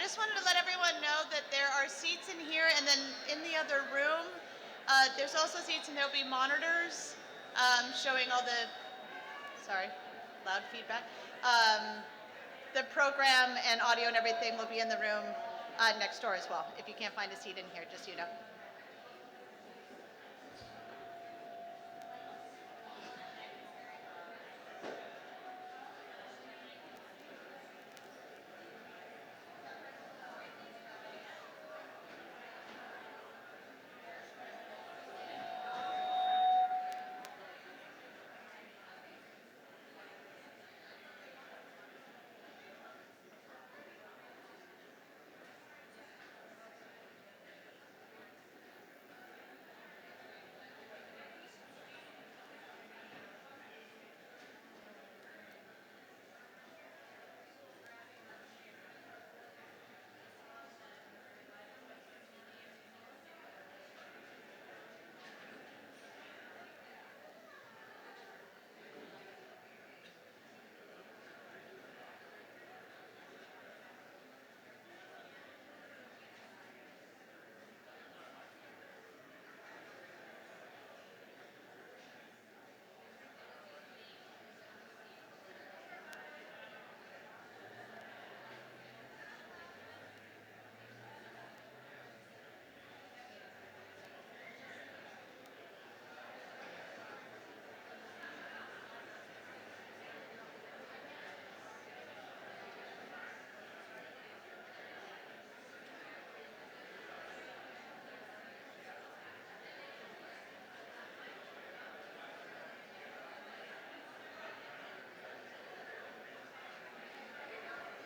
just wanted to let everyone know that there are seats in here, and then in the other room, there's also seats, and there'll be monitors showing all the, sorry, loud feedback. The program and audio and everything will be in the room next door as well. If you can't find a seat in here, just so you know.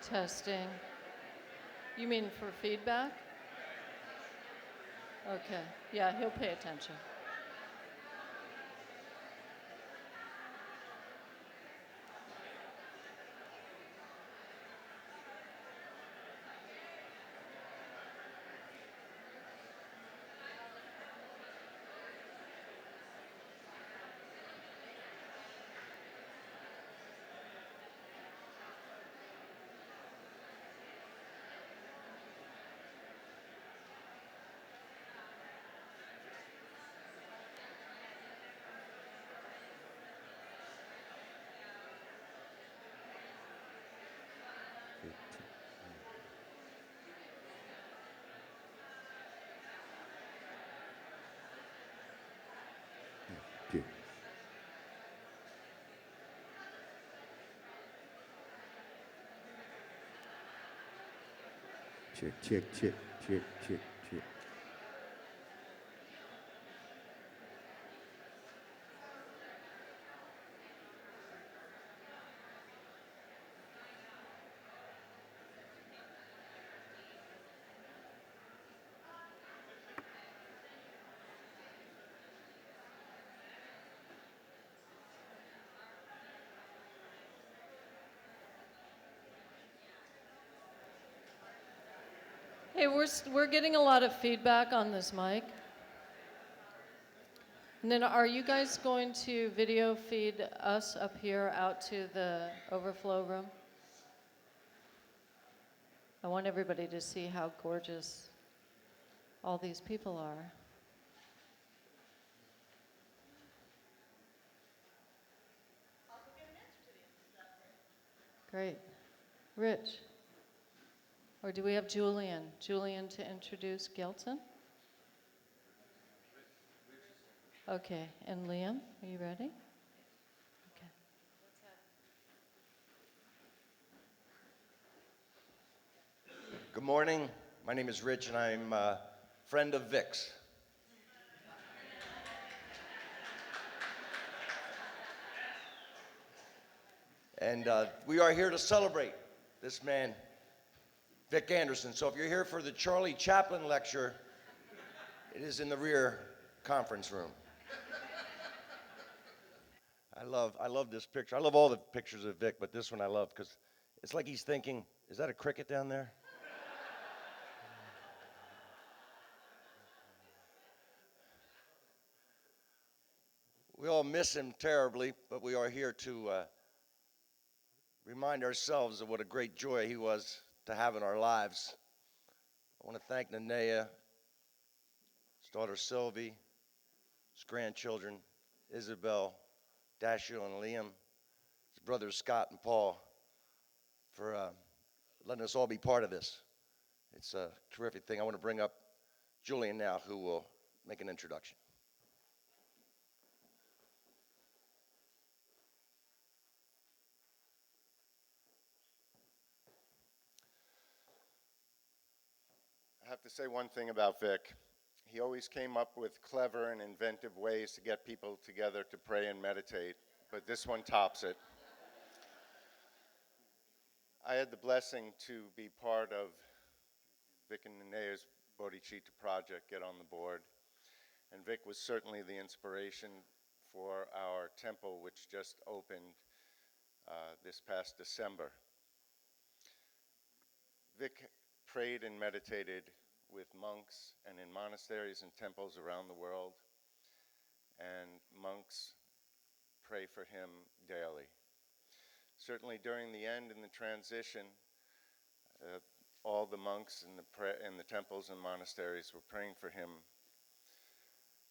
Testing. You mean for feedback? Okay. Yeah, he'll pay attention. Check. Check, check, check, check, check, check. Hey, we're getting a lot of feedback on this mic. And then are you guys going to video feed us up here out to the overflow room? I want everybody to see how gorgeous all these people are. Great. Rich. Or do we have Julian? Julian to introduce Gelton? Okay. And Liam, are you ready? Okay. Good morning. My name is Rich, and I'm a friend of Vic's. And we are here to celebrate this man, Vic Anderson. So if you're here for the Charlie Chaplin lecture, it is in the rear conference room. I love this picture. I love all the pictures of Vic, but this one I love because it's like he's thinking, is that a cricket down there? We all miss him terribly, but we are here to remind ourselves of what a great joy he was to have in our lives. I want to thank Nanea, his daughter Sylvie, his grandchildren, Isabel, Dashiell, and Liam, his brothers Scott and Paul, for letting us all be part of this. It's a terrific thing. I want to bring up Julian now, who will make an introduction. I have to say one thing about Vic. He always came up with clever and inventive ways to get people together to pray and meditate, but this one tops it. I had the blessing to be part of Vic and Nanea's Bodhicitta project, Get on the Board, and Vic was certainly the inspiration for our temple, which just opened this past December. Vic prayed and meditated with monks and in monasteries and temples around the world, and monks pray for him daily. Certainly during the end and the transition, all the monks in the temples and monasteries were praying for him.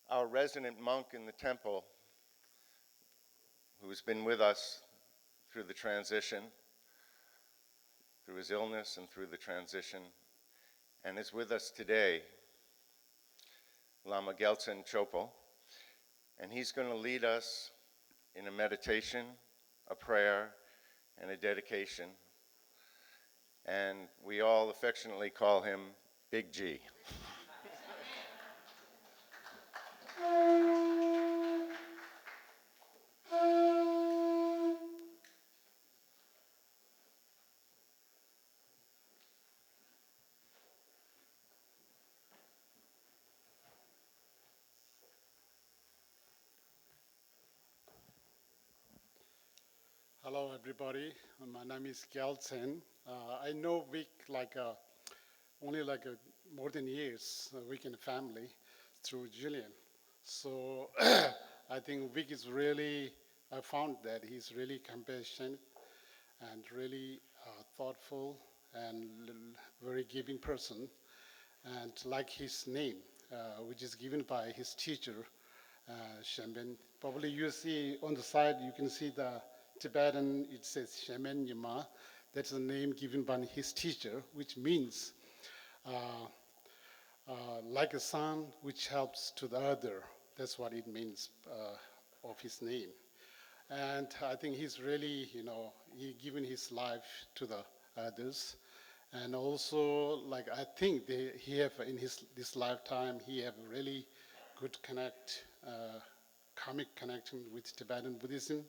Our resident monk in the temple, who has been with us through the transition, through his illness and through the transition, and is with us today, Lama Geltsen Chopal, and he's going to lead us in a meditation, a prayer, and a dedication, and we all affectionately call him Big G. Hello, everybody. My name is Geltsen. I know Vic only more than years, Vic and family, through Jillian. So I think Vic is really, I found that he's really compassionate and really thoughtful and very giving person. And like his name, which is given by his teacher, Shenben. Probably you see on the side, you can see the Tibetan, it says Shemen Yama. That's the name given by his teacher, which means like a son which helps to the other. That's what it means of his name. And I think he's really, he given his life to the others. And also, I think he have in this lifetime, he have a really good karmic connection with Tibetan Buddhism.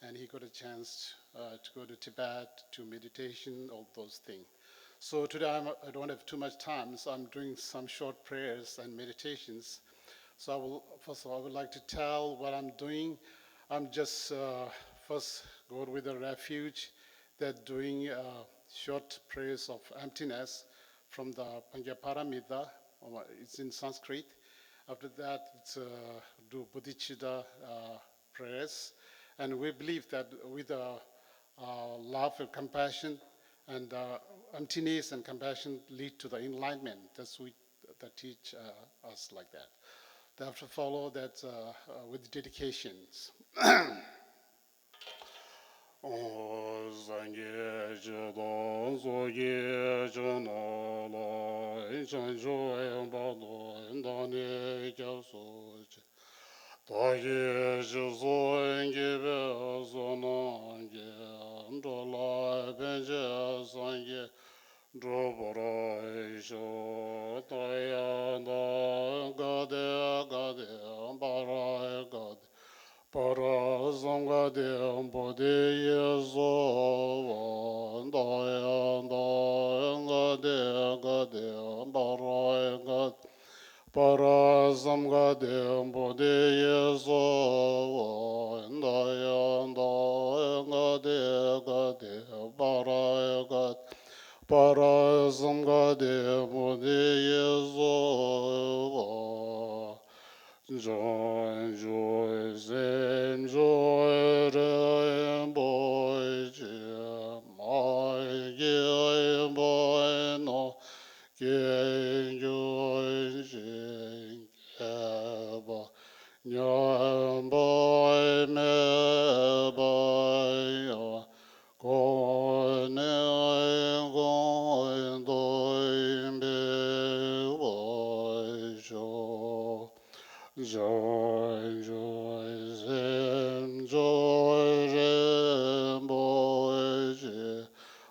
And he got a chance to go to Tibet, to meditation, all those things. So today I don't have too much time, so I'm doing some short prayers and meditations. So first of all, I would like to tell what I'm doing. I'm just first go with the refuge. They're doing short prayers of emptiness from the Panjaparamita. It's in Sanskrit. After that, it's do Bodhicitta prayers. And we believe that with love and compassion and emptiness and compassion lead to the enlightenment. That's what that teach us like that. They have to follow that with dedications. Taye jizoenge be zonange, ndola benje zange, drobora isho, tayanda gade, bara gade, para zangade, bode yezo, tayanda gade, bara gade, para zamgade bode yezo ndayanda gade para gade para zamgade bode yezo joy zen joy boy my boy no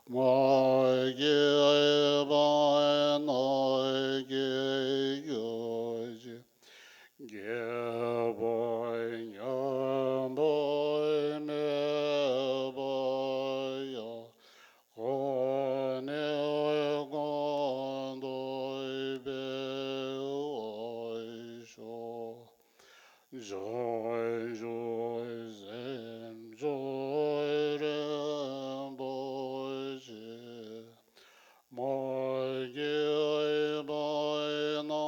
Moge ba noge yoje. Ge boy nyam boy me boy yo. Kone gondoi be oi sho. Joy, joy, zen, joy, boy, moi, gay, boy, no,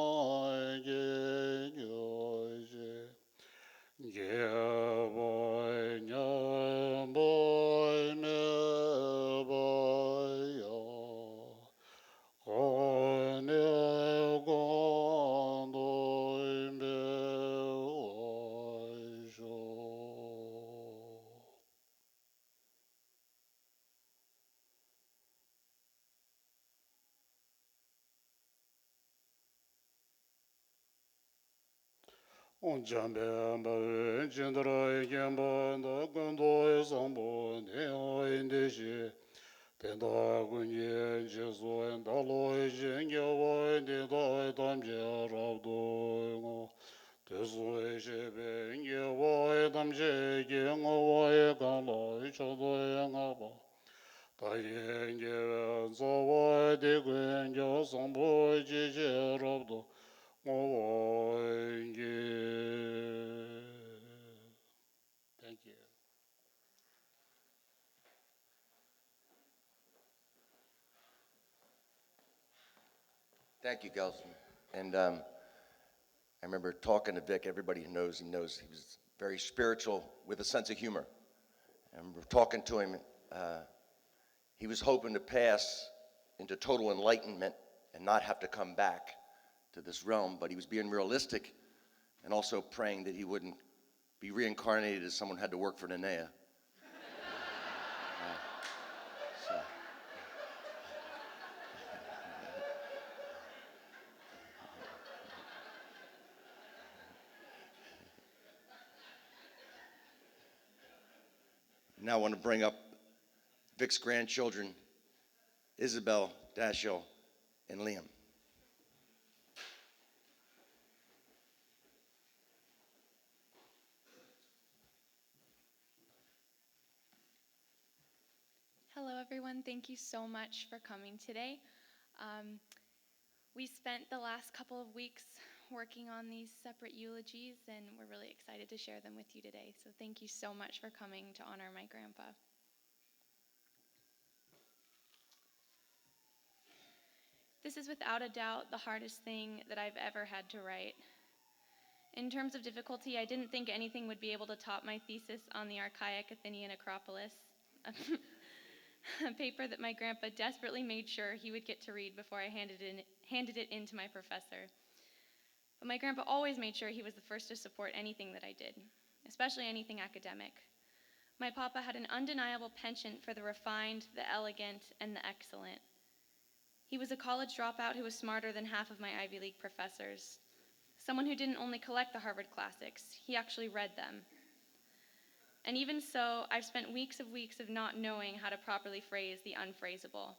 gay, gay, boy, no, boy, no, boy, yo. Kone gondoi me oi sho. On jambe amba jindra gemba na gondo sambo ne oi ndeshi. Penda gunye jesu enda loi jenge woi ne doi damje rabdo ngo. Tesu e shebe nge woi damje ge ngo woi gan loi chodo e nga ba. Ta ye nge zo woi de guen ge sambo je je rabdo. Thank you. Thank you, Gelson. And I remember talking to Vic. Everybody who knows he knows he was very spiritual with a sense of humor. I remember talking to him. He was hoping to pass into total enlightenment and not have to come back to this realm, but he was being realistic and also praying that he wouldn't be reincarnated as someone who had to work for Nenea. So. Now I want to bring up Vic's grandchildren, Isabel, Dashiell, and Liam. Hello, everyone. Thank you so much for coming today. We spent the last couple of weeks working on these separate eulogies, and we're really excited to share them with you today. So thank you so much for coming to honor my grandpa. This is without a doubt the hardest thing that I've ever had to write. In terms of difficulty, I didn't think anything would be able to top my thesis on the archaic Athenian Acropolis, a paper that my grandpa desperately made sure he would get to read before I handed it in to my professor. But my grandpa always made sure he was the first to support anything that I did, especially anything academic. My papa had an undeniable penchant for the refined, the elegant, and the excellent. He was a college dropout who was smarter than half of my Ivy League professors. Someone who didn't only collect the Harvard classics, he actually read them. And even so, I've spent weeks of not knowing how to properly phrase the unphraseable.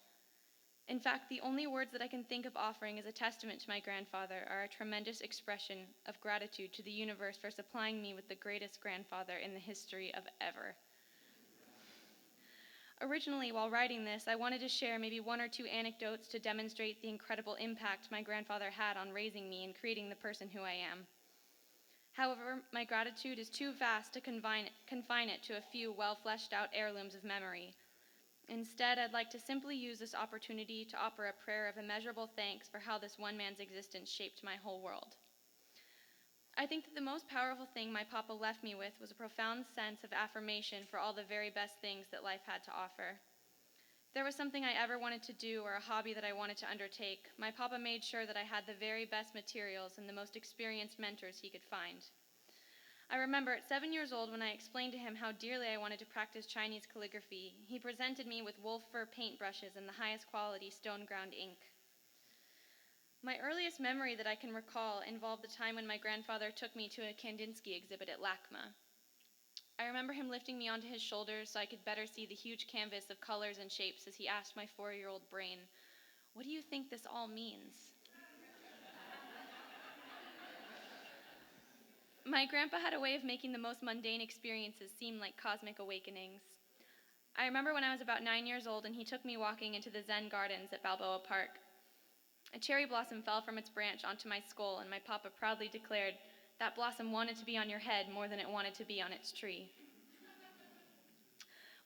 In fact, the only words that I can think of offering as a testament to my grandfather are a tremendous expression of gratitude to the universe for supplying me with the greatest grandfather in the history of ever. Originally, while writing this, I wanted to share maybe one or two anecdotes to demonstrate the incredible impact my grandfather had on raising me and creating the person who I am. However, my gratitude is too vast to confine it to a few well-fleshed-out heirlooms of memory. Instead, I'd like to simply use this opportunity to offer a prayer of immeasurable thanks for how this one man's existence shaped my whole world. I think that the most powerful thing my papa left me with was a profound sense of affirmation for all the very best things that life had to offer. If there was something I ever wanted to do or a hobby that I wanted to undertake, my papa made sure that I had the very best materials and the most experienced mentors he could find. I remember at 7 years old when I explained to him how dearly I wanted to practice Chinese calligraphy, he presented me with wolf fur paintbrushes and the highest quality stone-ground ink. My earliest memory that I can recall involved the time when my grandfather took me to a Kandinsky exhibit at LACMA. I remember him lifting me onto his shoulders so I could better see the huge canvas of colors and shapes as he asked my 4-year-old brain, "What do you think this all means?" My grandpa had a way of making the most mundane experiences seem like cosmic awakenings. I remember when I was about 9 years old and he took me walking into the Zen Gardens at Balboa Park. A cherry blossom fell from its branch onto my skull, and my papa proudly declared, "That blossom wanted to be on your head more than it wanted to be on its tree."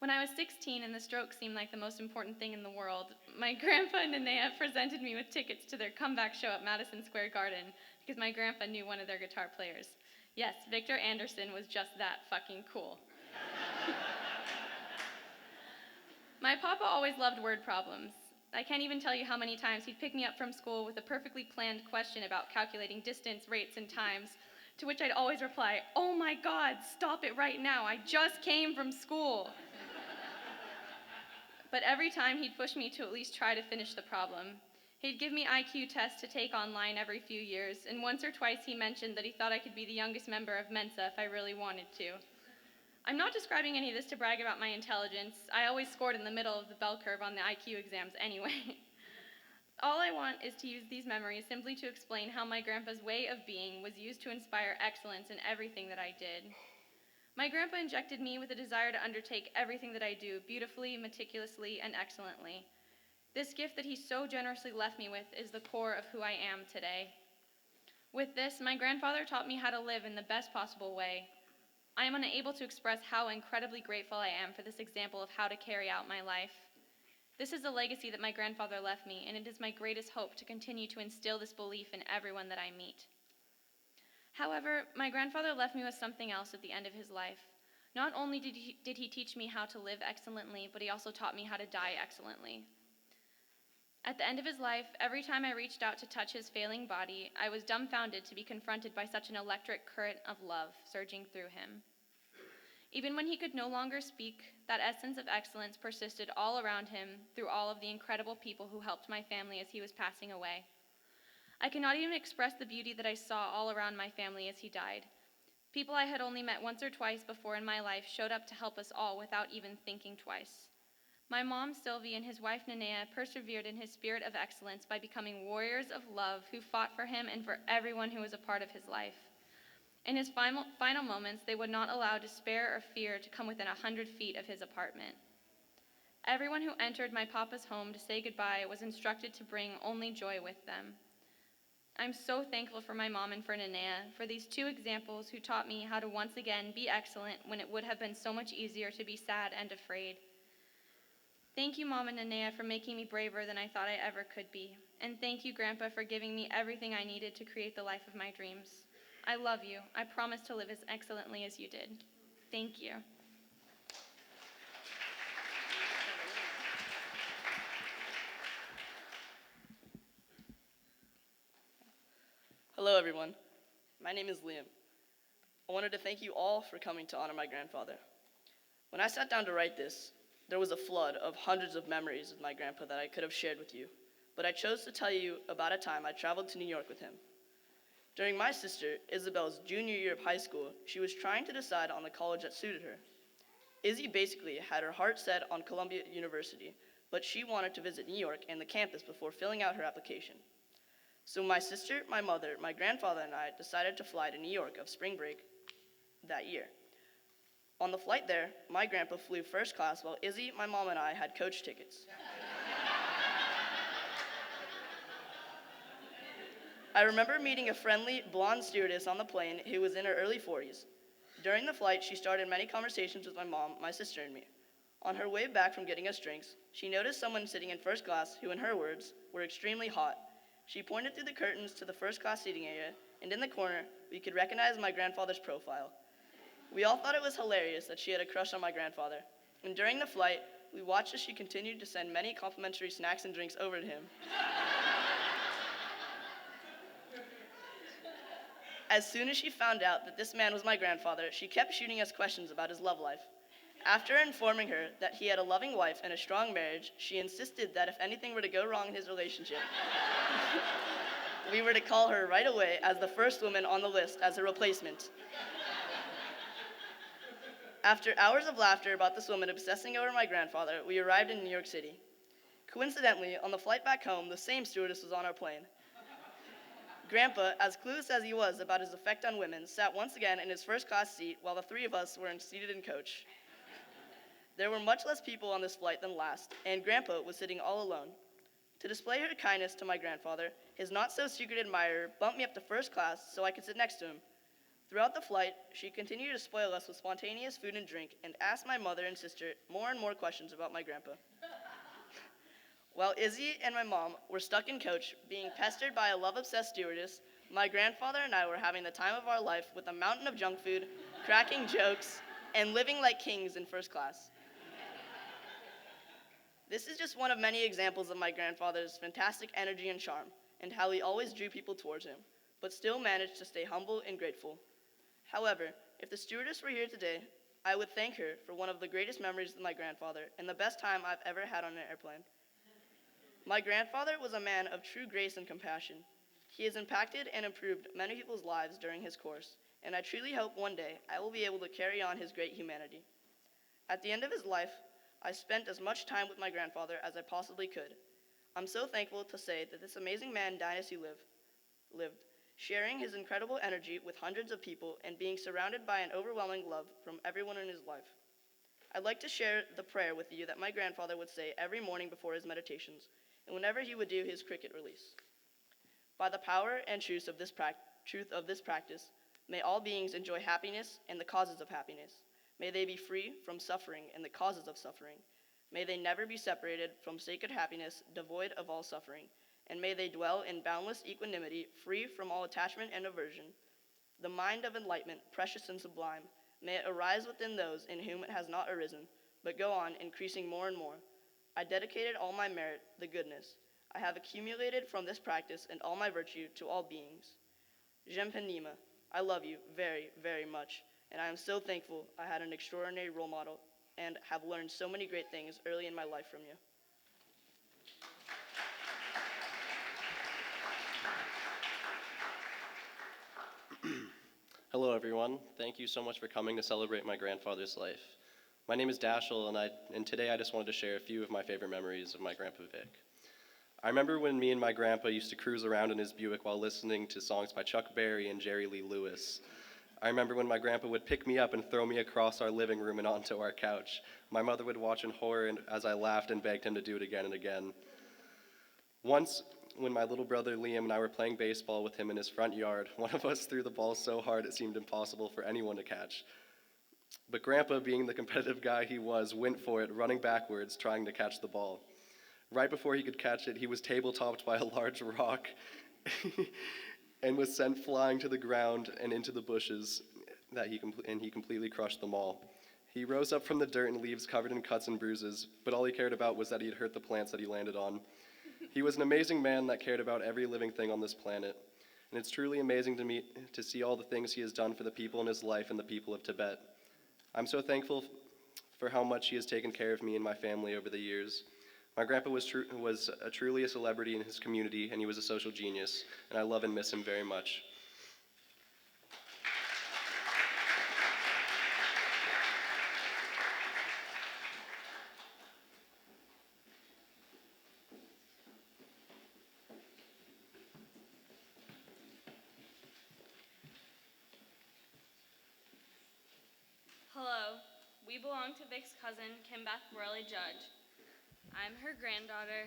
When I was 16 and the stroke seemed like the most important thing in the world, my grandpa and Nenea presented me with tickets to their comeback show at Madison Square Garden because my grandpa knew one of their guitar players. Yes, Victor Anderson was just that fucking cool. My papa always loved word problems. I can't even tell you how many times he'd pick me up from school with a perfectly planned question about calculating distance, rates, and times, to which I'd always reply, "Oh my God, stop it right now, I just came from school." But every time he'd push me to at least try to finish the problem. He'd give me IQ tests to take online every few years, and once or twice he mentioned that he thought I could be the youngest member of Mensa if I really wanted to. I'm not describing any of this to brag about my intelligence. I always scored in the middle of the bell curve on the IQ exams anyway. All I want is to use these memories simply to explain how my grandpa's way of being was used to inspire excellence in everything that I did. My grandpa injected me with a desire to undertake everything that I do beautifully, meticulously, and excellently. This gift that he so generously left me with is the core of who I am today. With this, my grandfather taught me how to live in the best possible way. I am unable to express how incredibly grateful I am for this example of how to carry out my life. This is a legacy that my grandfather left me, and it is my greatest hope to continue to instill this belief in everyone that I meet. However, my grandfather left me with something else at the end of his life. Not only did he teach me how to live excellently, but he also taught me how to die excellently. At the end of his life, every time I reached out to touch his failing body, I was dumbfounded to be confronted by such an electric current of love surging through him. Even when he could no longer speak, that essence of excellence persisted all around him through all of the incredible people who helped my family as he was passing away. I cannot even express the beauty that I saw all around my family as he died. People I had only met once or twice before in my life showed up to help us all without even thinking twice. My mom, Sylvie, and his wife, Nenea, persevered in his spirit of excellence by becoming warriors of love who fought for him and for everyone who was a part of his life. In his final moments, they would not allow despair or fear to come within 100 feet of his apartment. Everyone who entered my papa's home to say goodbye was instructed to bring only joy with them. I'm so thankful for my mom and for Nenea, for these two examples who taught me how to once again be excellent when it would have been so much easier to be sad and afraid. Thank you, Mom and Nenea, for making me braver than I thought I ever could be. And thank you, Grandpa, for giving me everything I needed to create the life of my dreams. I love you. I promise to live as excellently as you did. Thank you. Hello, everyone. My name is Liam. I wanted to thank you all for coming to honor my grandfather. When I sat down to write this, there was a flood of hundreds of memories of my grandpa that I could have shared with you, but I chose to tell you about a time I traveled to New York with him. During my sister, Isabel's junior year of high school, she was trying to decide on the college that suited her. Izzy basically had her heart set on Columbia University, but she wanted to visit New York and the campus before filling out her application. So my sister, my mother, my grandfather, and I decided to fly to New York of spring break that year. On the flight there, my grandpa flew first class while Izzy, my mom, and I had coach tickets. I remember meeting a friendly, blonde stewardess on the plane who was in her early 40s. During the flight, she started many conversations with my mom, my sister, and me. On her way back from getting us drinks, she noticed someone sitting in first class who, in her words, were extremely hot. She pointed through the curtains to the first class seating area, and in the corner, we could recognize my grandfather's profile. We all thought it was hilarious that she had a crush on my grandfather, and during the flight, we watched as she continued to send many complimentary snacks and drinks over to him. As soon as she found out that this man was my grandfather, she kept shooting us questions about his love life. After informing her that he had a loving wife and a strong marriage, she insisted that if anything were to go wrong in his relationship, we were to call her right away as the first woman on the list as a replacement. After hours of laughter about this woman obsessing over my grandfather, we arrived in New York City. Coincidentally, on the flight back home, the same stewardess was on our plane. Grandpa, as clueless as he was about his effect on women, sat once again in his first-class seat while the three of us were seated in coach. There were much less people on this flight than last, and Grandpa was sitting all alone. To display her kindness to my grandfather, his not-so-secret admirer bumped me up to first class so I could sit next to him. Throughout the flight, she continued to spoil us with spontaneous food and drink and asked my mother and sister more and more questions about my grandpa. While Izzy and my mom were stuck in coach, being pestered by a love-obsessed stewardess, my grandfather and I were having the time of our life with a mountain of junk food, cracking jokes, and living like kings in first class. This is just one of many examples of my grandfather's fantastic energy and charm, and how he always drew people towards him, but still managed to stay humble and grateful. However, if the stewardess were here today, I would thank her for one of the greatest memories of my grandfather and the best time I've ever had on an airplane. My grandfather was a man of true grace and compassion. He has impacted and improved many people's lives during his course, and I truly hope one day I will be able to carry on his great humanity. At the end of his life, I spent as much time with my grandfather as I possibly could. I'm so thankful to say that this amazing man died as he lived, sharing his incredible energy with hundreds of people and being surrounded by an overwhelming love from everyone in his life. I'd like to share the prayer with you that my grandfather would say every morning before his meditations, and whenever he would do his cricket release. By the power and truth of this practice, may all beings enjoy happiness and the causes of happiness. May they be free from suffering and the causes of suffering. May they never be separated from sacred happiness, devoid of all suffering. And may they dwell in boundless equanimity, free from all attachment and aversion. The mind of enlightenment, precious and sublime, may it arise within those in whom it has not arisen, but go on increasing more and more. I dedicated all my merit, the goodness I have accumulated from this practice and all my virtue to all beings. J'aime Nima, I love you very, very much, and I am so thankful I had an extraordinary role model and have learned so many great things early in my life from you. Hello, everyone. Thank you so much for coming to celebrate my grandfather's life. My name is Dashel, and today I just wanted to share a few of my favorite memories of my Grandpa Vic. I remember when me and my grandpa used to cruise around in his Buick while listening to songs by Chuck Berry and Jerry Lee Lewis. I remember when my grandpa would pick me up and throw me across our living room and onto our couch. My mother would watch in horror as I laughed and begged him to do it again and again. Once, when my little brother Liam and I were playing baseball with him in his front yard, one of us threw the ball so hard it seemed impossible for anyone to catch. But Grandpa, being the competitive guy he was, went for it, running backwards, trying to catch the ball. Right before he could catch it, he was table-topped by a large rock and was sent flying to the ground and into the bushes, and he completely crushed them all. He rose up from the dirt and leaves covered in cuts and bruises, but all he cared about was that he had hurt the plants that he landed on. He was an amazing man that cared about every living thing on this planet, and it's truly amazing to me to see all the things he has done for the people in his life and the people of Tibet. I'm so thankful for how much he has taken care of me and my family over the years. My grandpa was truly a celebrity in his community, and he was a social genius, and I love and miss him very much. Hello, we belong to Vic's cousin, Kim Beth Worley Judge. I'm her granddaughter,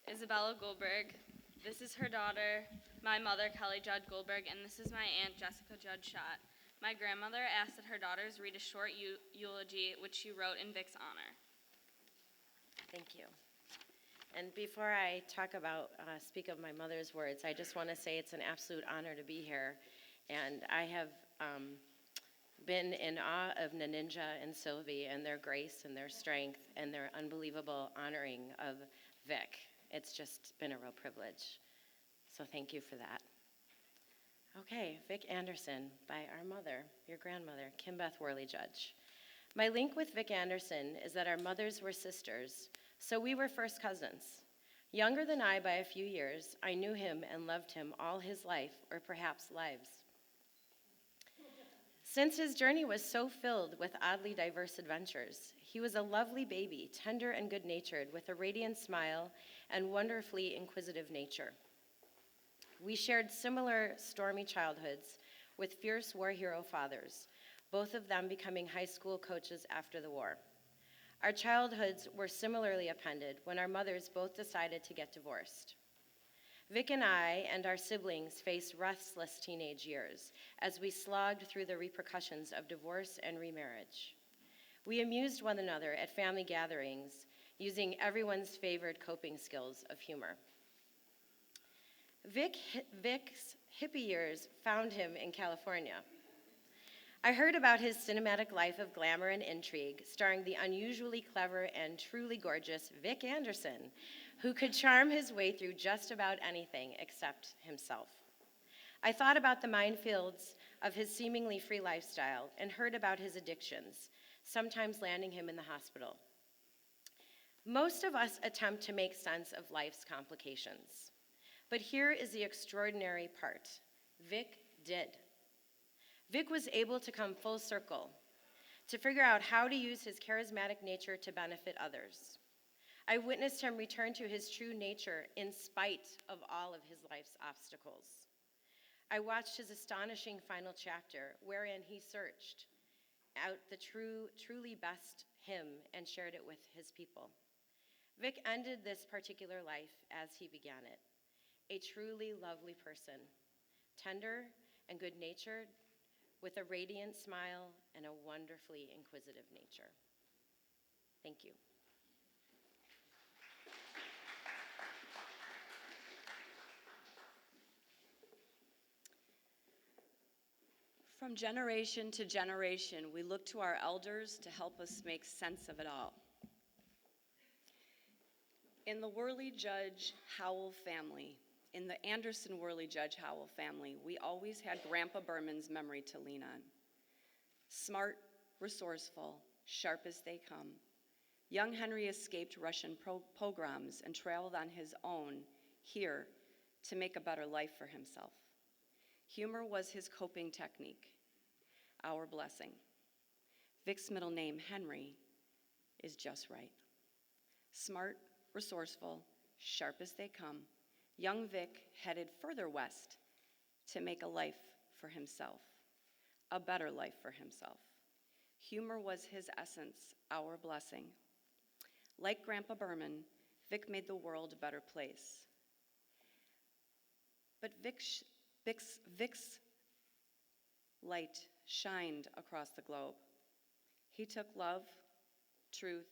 Isabella Goldberg. This is her daughter, my mother, Kelly Judd Goldberg, and this is my aunt, Jessica Judd Schott. My grandmother asked that her daughters read a short eulogy, which she wrote in Vic's honor. Thank you. And before I speak of my mother's words, I just want to say it's an absolute honor to be here. And I have been in awe of Naninja and Sylvie and their grace and their strength and their unbelievable honoring of Vic. It's just been a real privilege. So thank you for that. Okay, Vic Anderson by our mother, your grandmother, Kim Beth Worley Judge. My link with Vic Anderson is that our mothers were sisters, so we were first cousins. Younger than I by a few years, I knew him and loved him all his life, or perhaps lives. Since his journey was so filled with oddly diverse adventures, he was a lovely baby, tender and good-natured, with a radiant smile and wonderfully inquisitive nature. We shared similar stormy childhoods with fierce war hero fathers, both of them becoming high school coaches after the war. Our childhoods were similarly appended when our mothers both decided to get divorced. Vic and I and our siblings faced restless teenage years as we slogged through the repercussions of divorce and remarriage. We amused one another at family gatherings using everyone's favorite coping skills of humor. Vic's hippie years found him in California. I heard about his cinematic life of glamour and intrigue, starring the unusually clever and truly gorgeous Vic Anderson, who could charm his way through just about anything except himself. I thought about the minefields of his seemingly free lifestyle and heard about his addictions, sometimes landing him in the hospital. Most of us attempt to make sense of life's complications. But here is the extraordinary part. Vic did. Vic was able to come full circle, to figure out how to use his charismatic nature to benefit others. I witnessed him return to his true nature in spite of all of his life's obstacles. I watched his astonishing final chapter, wherein he searched out the truly best him and shared it with his people. Vic ended this particular life as he began it, a truly lovely person, tender and good-natured, with a radiant smile and a wonderfully inquisitive nature. Thank you. From generation to generation, we look to our elders to help us make sense of it all. In the Worley Judge Howell family, in the Anderson Worley Judge Howell family, we always had Grandpa Berman's memory to lean on. Smart, resourceful, sharp as they come, young Henry escaped Russian pogroms and traveled on his own here to make a better life for himself. Humor was his coping technique, our blessing. Vic's middle name, Henry, is just right. Smart, resourceful, sharp as they come, young Vic headed further west to make a life for himself, a better life for himself. Humor was his essence, our blessing. Like Grandpa Berman, Vic made the world a better place. But Vic's light shined across the globe. He took love, truth,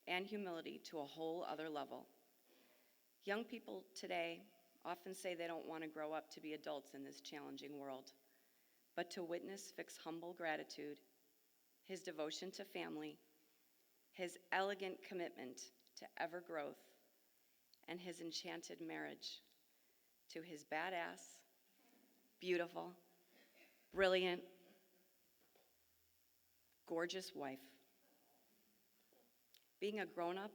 and humility to a whole other level. Young people today often say they don't want to grow up to be adults in this challenging world, but to witness Vic's humble gratitude, his devotion to family, his elegant commitment to ever growth, and his enchanted marriage to his badass, beautiful, brilliant, gorgeous wife. Being a grown-up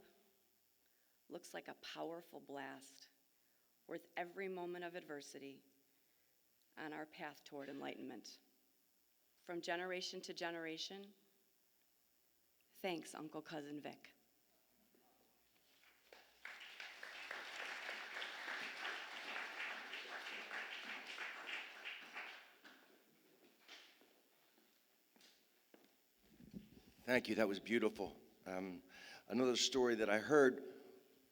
looks like a powerful blast, worth every moment of adversity on our path toward enlightenment. From generation to generation, thanks, Uncle Cousin Vic. Thank you, that was beautiful. Another story that I heard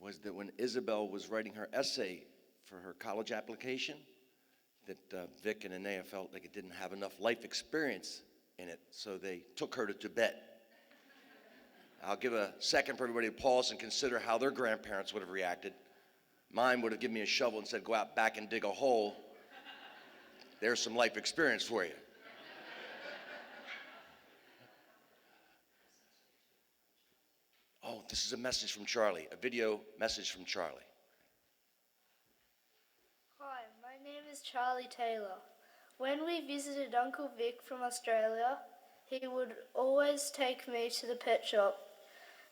was that when Isabel was writing her essay for her college application, that Vic and Anea felt like it didn't have enough life experience in it, so they took her to Tibet. I'll give a second for everybody to pause and consider how their grandparents would have reacted. Mine would have given me a shovel and said, go out back and dig a hole. There's some life experience for you. Oh, this is a message from Charlie, a video message from Charlie. Hi, my name is Charlie Taylor. When we visited Uncle Vic from Australia, he would always take me to the pet shop.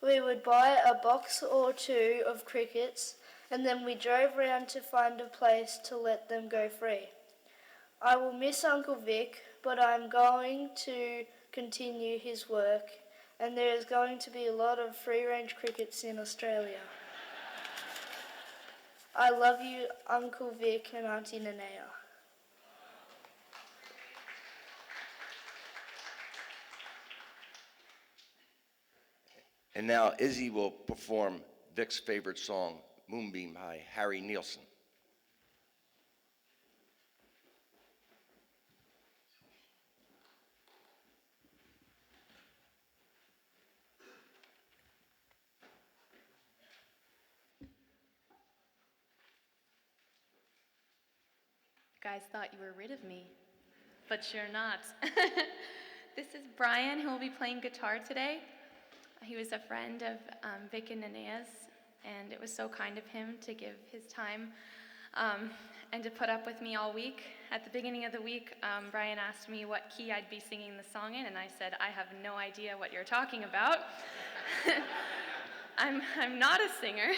We would buy a box or two of crickets, and then we drove around to find a place to let them go free. I will miss Uncle Vic, but I'm going to continue his work, and there is going to be a lot of free-range crickets in Australia. I love you, Uncle Vic and Auntie Nanea. And now Izzy will perform Vic's favorite song, Moonbeam by Harry Nilsson. You guys thought you were rid of me, but you're not. This is Brian, who will be playing guitar today. He was a friend of Vic and Nanea's, and it was so kind of him to give his time and to put up with me all week. At the beginning of the week, Brian asked me what key I'd be singing the song in, and I said, I have no idea what you're talking about. I'm not a singer,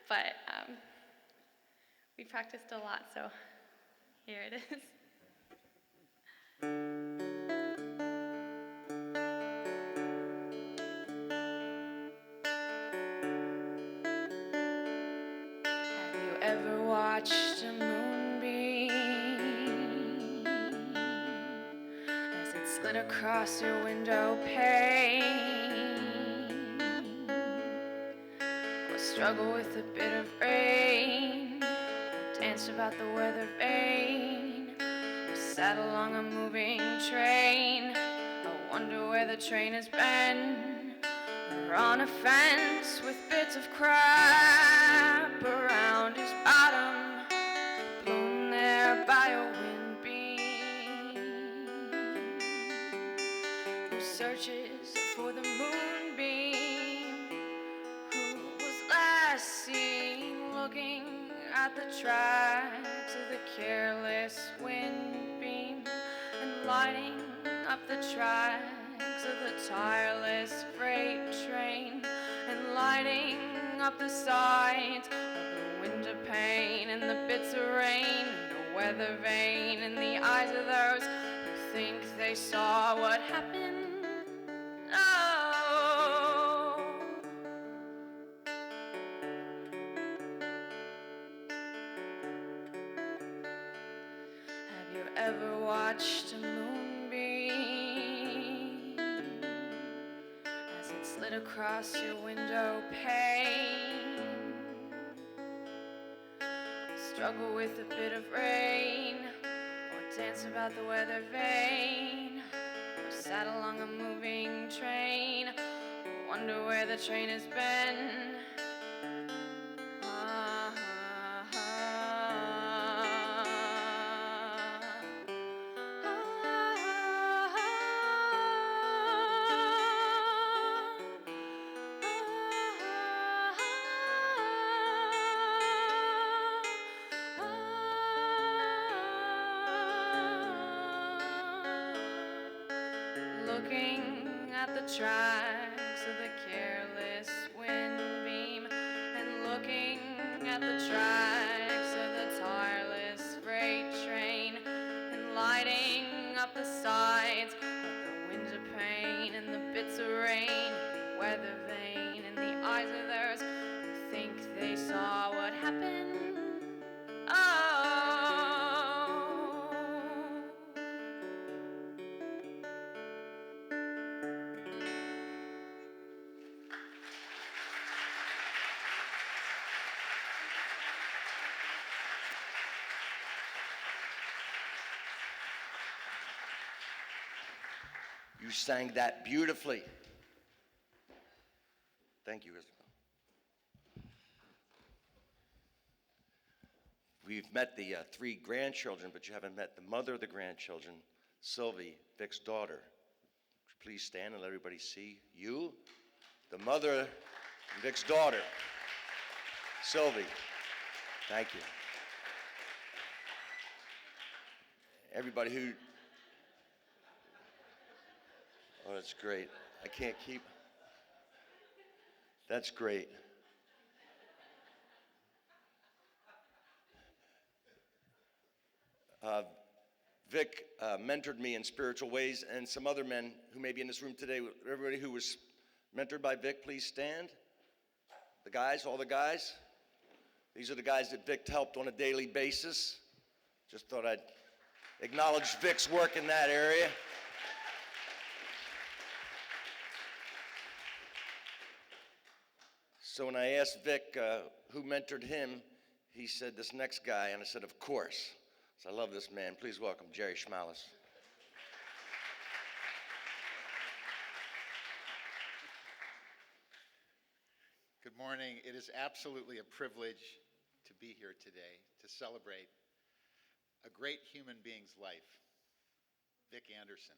but we practiced a lot, so here it is. Have you ever watched a moonbeam as it slid across your window pane? Or struggle with a bit of rain? Or dance about the weather vane? Or sat along a moving train? I wonder where the train has been. Or on a fence with bits of crap around his bottom, blown there by a wind beam. Who searches for the moonbeam? Who was last seen looking at the tracks of the careless wind beam and lighting up the tracks of the tireless freight train and lighting up the sides of the window pane and the bits of rain and the weather vane in the eyes of those who think they saw what happened. Oh, have you ever watched a moonbeam as it slid across your window pane? Struggle with a bit of rain, or dance about the weather vane, or sat along a moving train, or wonder where the train has been. Looking at the tracks of the careless wind beam, and looking at the tracks of the tireless freight train, and lighting up the sides of the window pane, and the bits of rain, and the weather vane, and the eyes of those who think they saw what happened. Oh. You sang that beautifully. Thank you, Isabel. We've met the 3 grandchildren, but you haven't met the mother of the grandchildren, Sylvie, Vic's daughter. Please stand and let everybody see you, the mother of Vic's daughter, Sylvie. Thank you. Everybody who, oh, that's great. I can't keep, that's great. Vic mentored me in spiritual ways, and some other men who may be in this room today. Everybody who was mentored by Vic, please stand. The guys, all the guys. These are the guys that Vic helped on a daily basis. Just thought I'd acknowledge Vic's work in that area. So when I asked Vic who mentored him, he said, this next guy, and I said, of course. So I love this man. Please welcome Jerry Schmalis. Good morning. It is absolutely a privilege to be here today to celebrate a great human being's life, Vic Anderson.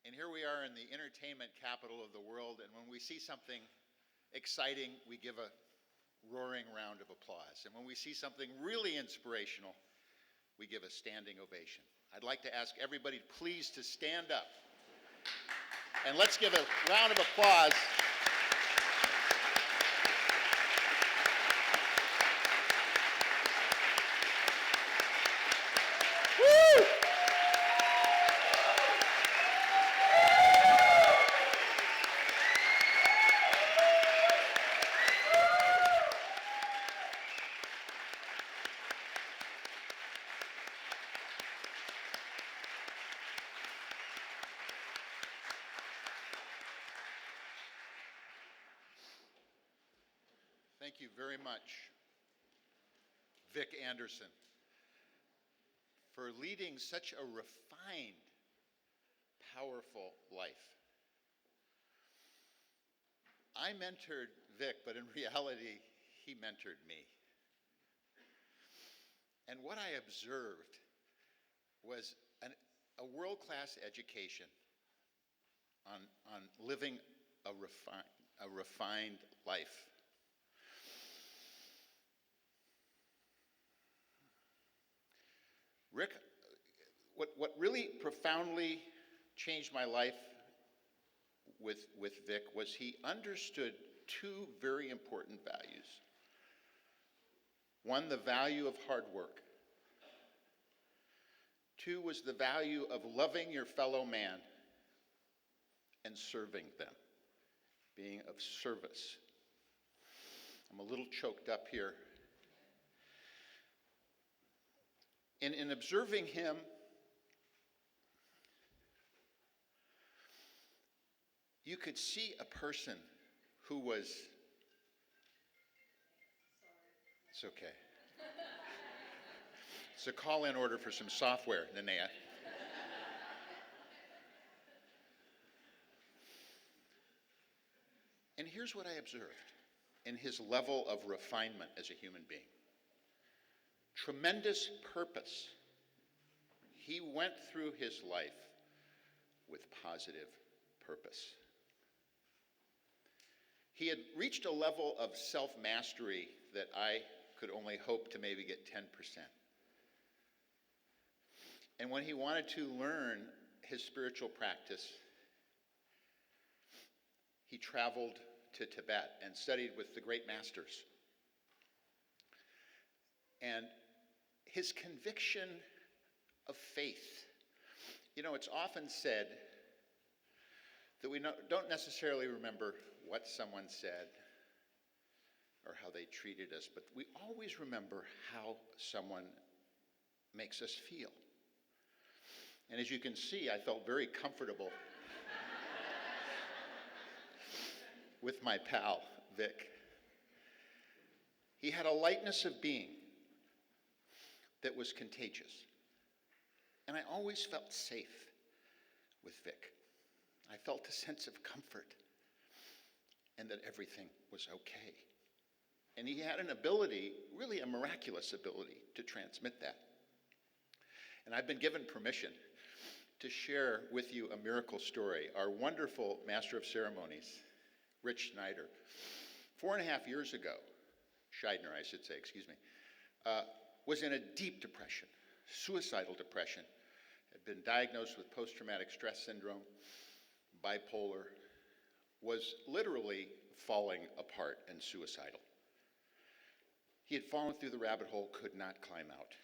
And here we are in the entertainment capital of the world, and when we see something exciting, we give a roaring round of applause. And when we see something really inspirational, we give a standing ovation. I'd like to ask everybody please to stand up. And let's give a round of applause Thank you very much, Vic Anderson, for leading such a refined, powerful life. I mentored Vic, but in reality, he mentored me. And what I observed was a world-class education on living a refined life. Rick, what really profoundly changed my life with Vic was he understood two very important values. One, the value of hard work. Two was the value of loving your fellow man and serving them, being of service. I'm a little choked up here. In observing him, you could see a person who was, it's okay. It's a call-in order for some software, Nanea. And here's what I observed in his level of refinement as a human being. Tremendous purpose. He went through his life with positive purpose. He had reached a level of self-mastery that I could only hope to maybe get 10%. And when he wanted to learn his spiritual practice, he traveled to Tibet and studied with the great masters. And his conviction of faith, you know, it's often said that we don't necessarily remember what someone said or how they treated us, but we always remember how someone makes us feel. And as you can see, I felt very comfortable with my pal, Vic. He had a lightness of being that was contagious. And I always felt safe with Vic. I felt a sense of comfort and that everything was okay. And he had an ability, really a miraculous ability, to transmit that. And I've been given permission to share with you a miracle story. Our wonderful Master of Ceremonies, Rich Schneider, 4.5 years ago, Scheidner, I should say, excuse me, was in a deep depression, suicidal depression, had been diagnosed with post-traumatic stress syndrome, bipolar, was literally falling apart and suicidal. He had fallen through the rabbit hole, could not climb out.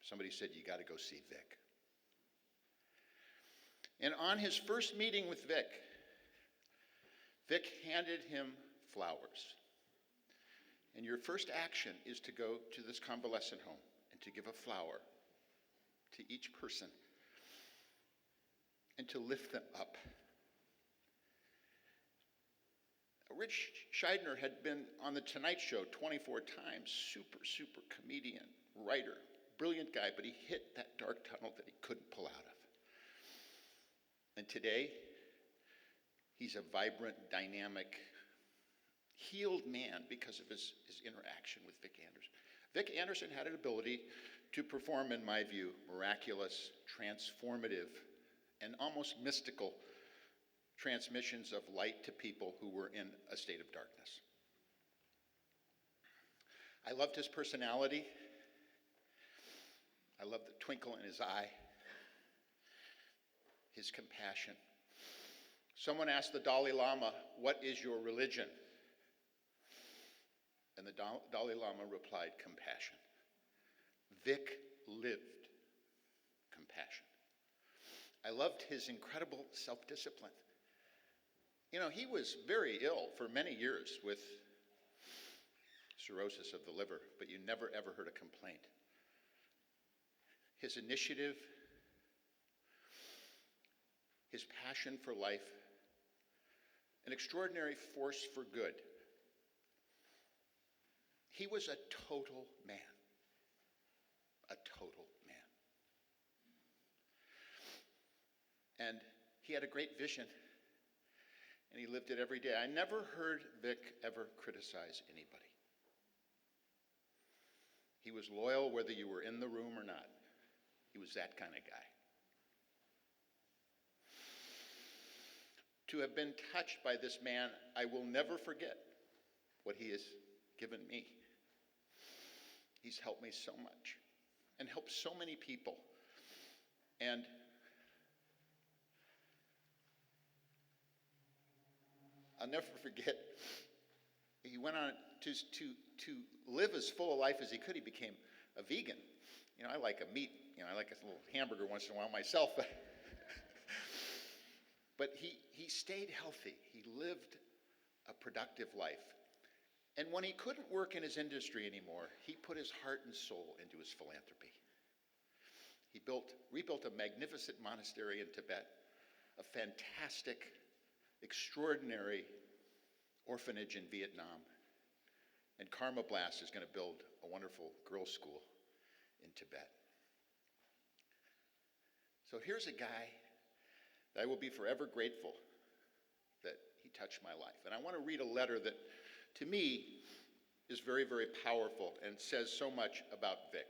Somebody said, you got to go see Vic. And on his first meeting with Vic, Vic handed him flowers. And your first action is to go to this convalescent home and to give a flower to each person and to lift them up. Rich Scheidner had been on The Tonight Show 24 times, super comedian, writer, brilliant guy, but he hit that dark tunnel that he couldn't pull out of. And today, he's a vibrant, dynamic, healed man because of his interaction with Vic Anderson. Vic Anderson had an ability to perform, in my view, miraculous, transformative, and almost mystical transmissions of light to people who were in a state of darkness. I loved his personality. I loved the twinkle in his eye, his compassion. Someone asked the Dalai Lama, "What is your religion?" And the Dalai Lama replied, "Compassion." Vic lived compassion. I loved his incredible self-discipline. You know, he was very ill for many years with cirrhosis of the liver, but you never ever heard a complaint. His initiative, his passion for life, an extraordinary force for good. He was a total man. A total man. And he had a great vision, and he lived it every day. I never heard Vic ever criticize anybody. He was loyal whether you were in the room or not. He was that kind of guy. To have been touched by this man, I will never forget what he has given me. He's helped me so much and helped so many people. And I'll never forget, he went on to live as full a life as he could. He became a vegan. You know, I like a meat, I like a little hamburger once in a while myself, but he stayed healthy. He lived a productive life. And when he couldn't work in his industry anymore, he put his heart and soul into his philanthropy. He rebuilt a magnificent monastery in Tibet, a fantastic, extraordinary orphanage in Vietnam, and Karma Blast is going to build a wonderful girls' school in Tibet. So here's a guy that I will be forever grateful that he touched my life. And I want to read a letter that, to me, is very, very powerful and says so much about Vic.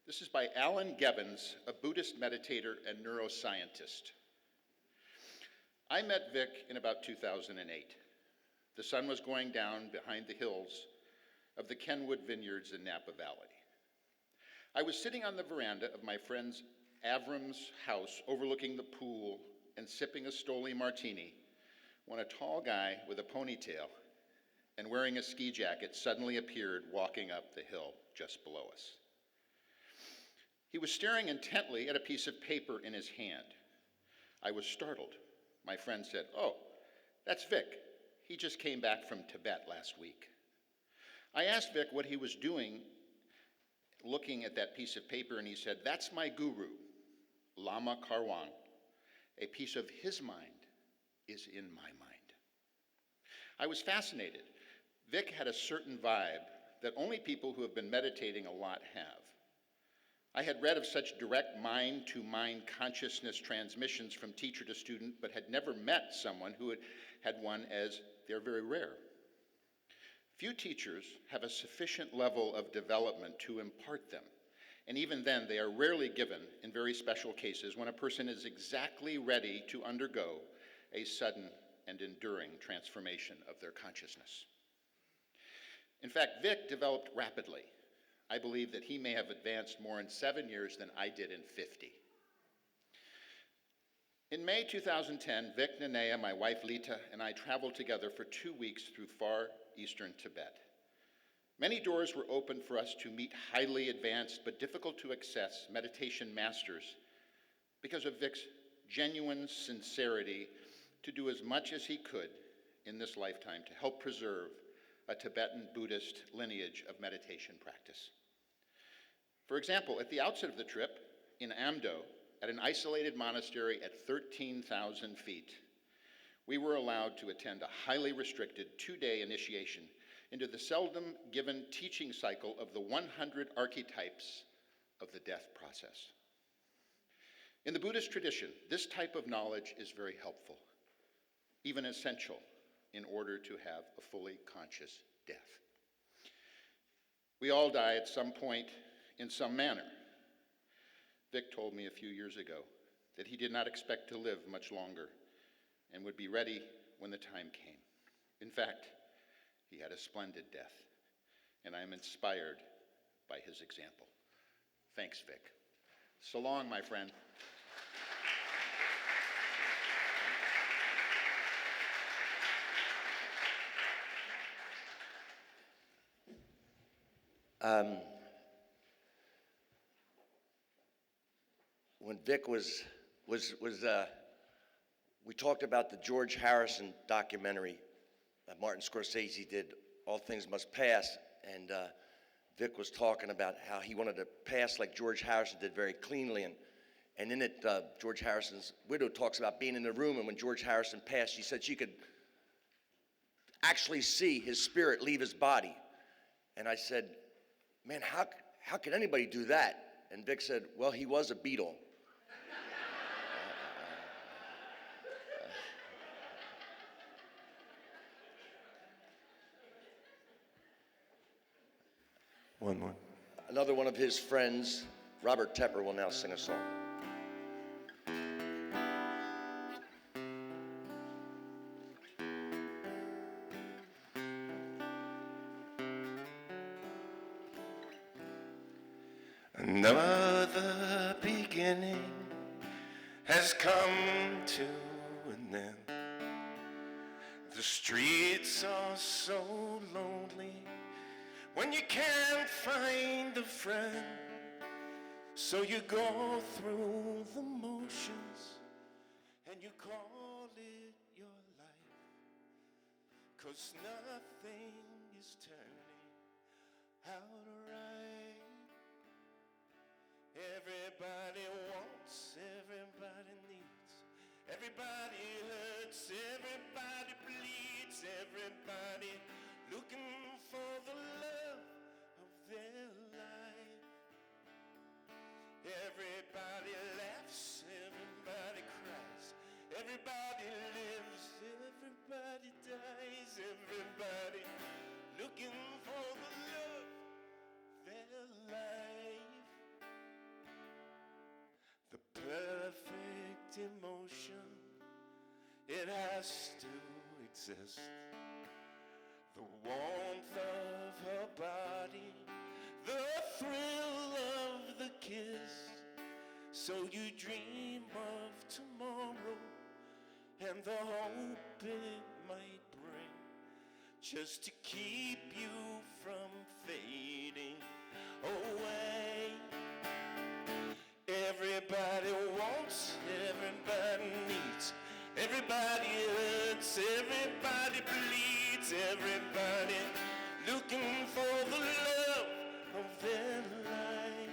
This is by Alan Gevins, a Buddhist meditator and neuroscientist. I met Vic in about 2008. The sun was going down behind the hills of the Kenwood Vineyards in Napa Valley. I was sitting on the veranda of my friend Avram's house overlooking the pool and sipping a Stoli martini when a tall guy with a ponytail and wearing a ski jacket suddenly appeared walking up the hill just below us. He was staring intently at a piece of paper in his hand. I was startled. My friend said, "Oh, that's Vic. He just came back from Tibet last week." I asked Vic what he was doing looking at that piece of paper, and he said, "That's my guru, Lama Karwang. A piece of his mind is in my mind." I was fascinated. Vic had a certain vibe that only people who have been meditating a lot have. I had read of such direct mind-to-mind consciousness transmissions from teacher to student, but had never met someone who had one, as they're very rare. Few teachers have a sufficient level of development to impart them, and even then they are rarely given in very special cases when a person is exactly ready to undergo a sudden and enduring transformation of their consciousness. In fact, Vic developed rapidly. I believe that he may have advanced more in 7 years than I did in 50. In May 2010, Vic, Nanea, my wife Lita, and I traveled together for 2 weeks through far eastern Tibet. Many doors were opened for us to meet highly advanced but difficult to access meditation masters because of Vic's genuine sincerity to do as much as he could in this lifetime to help preserve a Tibetan Buddhist lineage of meditation practice. For example, at the outset of the trip, in Amdo, at an isolated monastery at 13,000 feet, we were allowed to attend a highly restricted 2-day initiation into the seldom given teaching cycle of the 100 archetypes of the death process. In the Buddhist tradition, this type of knowledge is very helpful, even essential, in order to have a fully conscious death. We all die at some point in some manner. Vic told me a few years ago that he did not expect to live much longer and would be ready when the time came. In fact, he had a splendid death, and I am inspired by his example. Thanks, Vic. So long, my friend. When Vic was we talked about the George Harrison documentary that Martin Scorsese did, All Things Must Pass, and Vic was talking about how he wanted to pass like George Harrison did, very cleanly, and in it, George Harrison's widow talks about being in the room, and when George Harrison passed, she said she could actually see his spirit leave his body. And I said, man, how could anybody do that? And Vic said, well, he was a Beatle. One more. Another one of his friends, Robert Tepper, will now sing a song. Another beginning has come to an end. The streets are so lonely when you can't find a friend. So you go through the motions and you call it your life, 'cause nothing is turning out right. Everybody wants, everybody needs, everybody hurts, everybody bleeds, everybody looking for the love of their life. Everybody laughs, everybody cries, everybody lives, everybody dies, everybody looking for the love of their life. The perfect emotion, it has to exist. The warmth of her body, the thrill of the kiss. So you dream of tomorrow and the hope it might bring, just to keep you from fading away. Everybody wants, everybody needs, everybody hurts, everybody bleeds, everybody looking for the love of their life.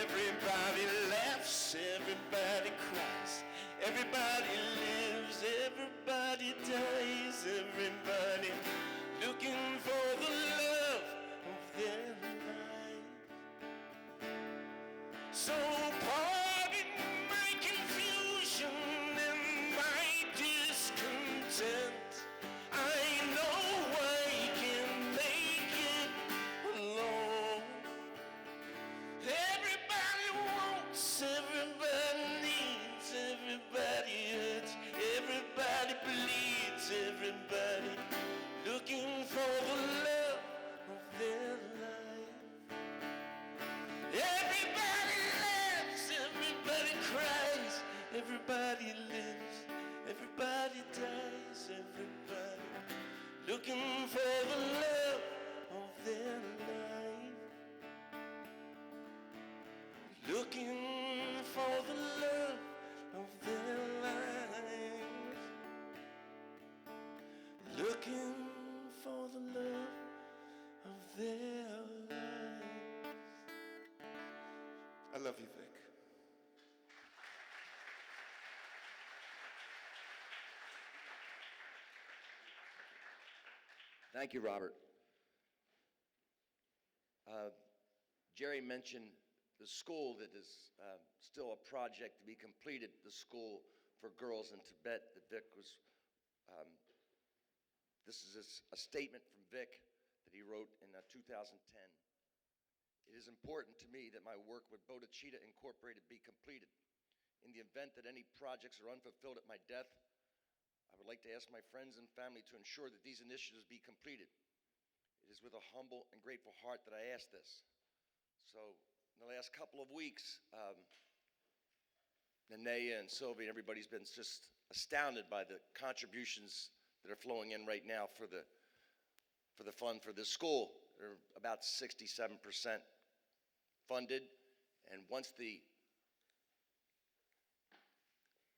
Everybody laughs, everybody cries, everybody lives, everybody dies, everybody looking for the love of their life. So pardon my confusion and my discontent. I know I can make it alone. Everybody wants, everybody needs, everybody hurts, everybody bleeds, everybody looking for the love of their life. Everybody laughs, everybody cries, everybody lives, everybody dies, everybody looking for the love love you, Vic. Thank you, Robert. Jerry mentioned the school that is still a project to be completed, the school for girls in Tibet that Vic was, this is a statement from Vic that he wrote in 2010. It is important to me that my work with Bodhicitta Incorporated be completed. In the event that any projects are unfulfilled at my death, I would like to ask my friends and family to ensure that these initiatives be completed. It is with a humble and grateful heart that I ask this. So in the last couple of weeks, Nenea and Sylvie and everybody's been just astounded by the contributions that are flowing in right now for the fund for this school. They're about 67% funded, and once the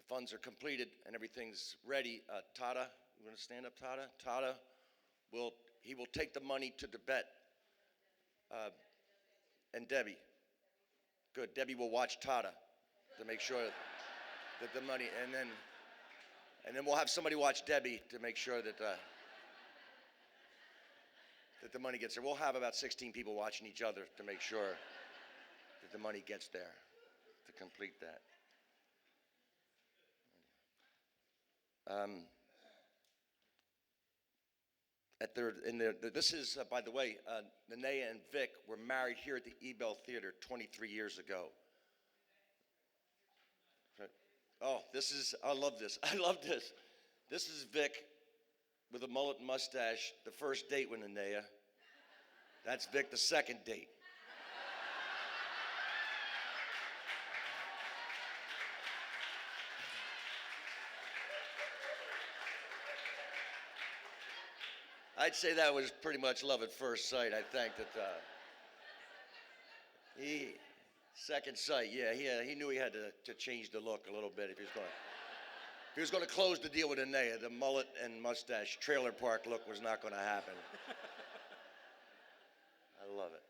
funds are completed and everything's ready, Tada, you want to stand up, Tada? Tada will take the money to Tibet. And Debbie. Good. Debbie will watch Tada to make sure that the money, and then we'll have somebody watch Debbie to make sure that that the money gets there. We'll have about 16 people watching each other to make sure that the money gets there to complete that. This is, by the way, Nenea and Vic were married here at the Ebell Theater 23 years ago. Oh, I love this. I love this. This is Vic with a mullet and mustache, the first date with Nenea. That's Vic, the second date. I'd say that was pretty much love at first sight. I think that second sight, yeah, he knew he had to change the look a little bit if he was going to close the deal with Nenea. The mullet and mustache trailer park look was not going to happen. I love it.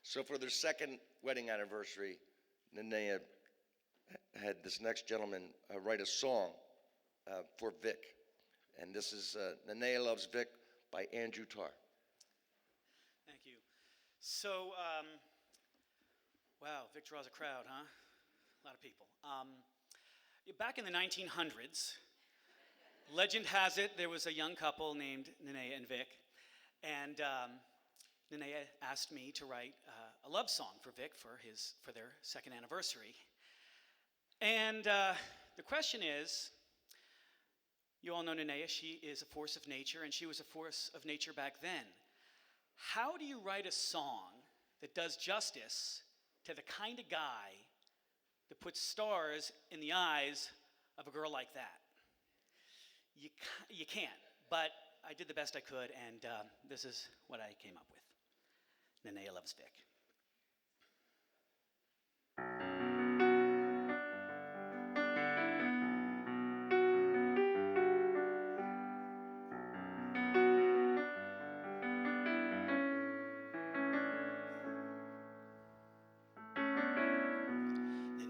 So for their second wedding anniversary, Nenea had this next gentleman write a song for Vic. And this is Nenea Loves Vic by Andrew Tarr. Thank you. So, wow, Vic draws a crowd, huh? A lot of people. Back in the 1900s, legend has it there was a young couple named Nenea and Vic. And Nenea asked me to write a love song for Vic for their second anniversary. And the question is, you all know Nenea, she is a force of nature, and she was a force of nature back then. How do you write a song that does justice to the kind of guy that puts stars in the eyes of a girl like that? You can't, but I did the best I could, and this is what I came up with. Nenea Loves Vic.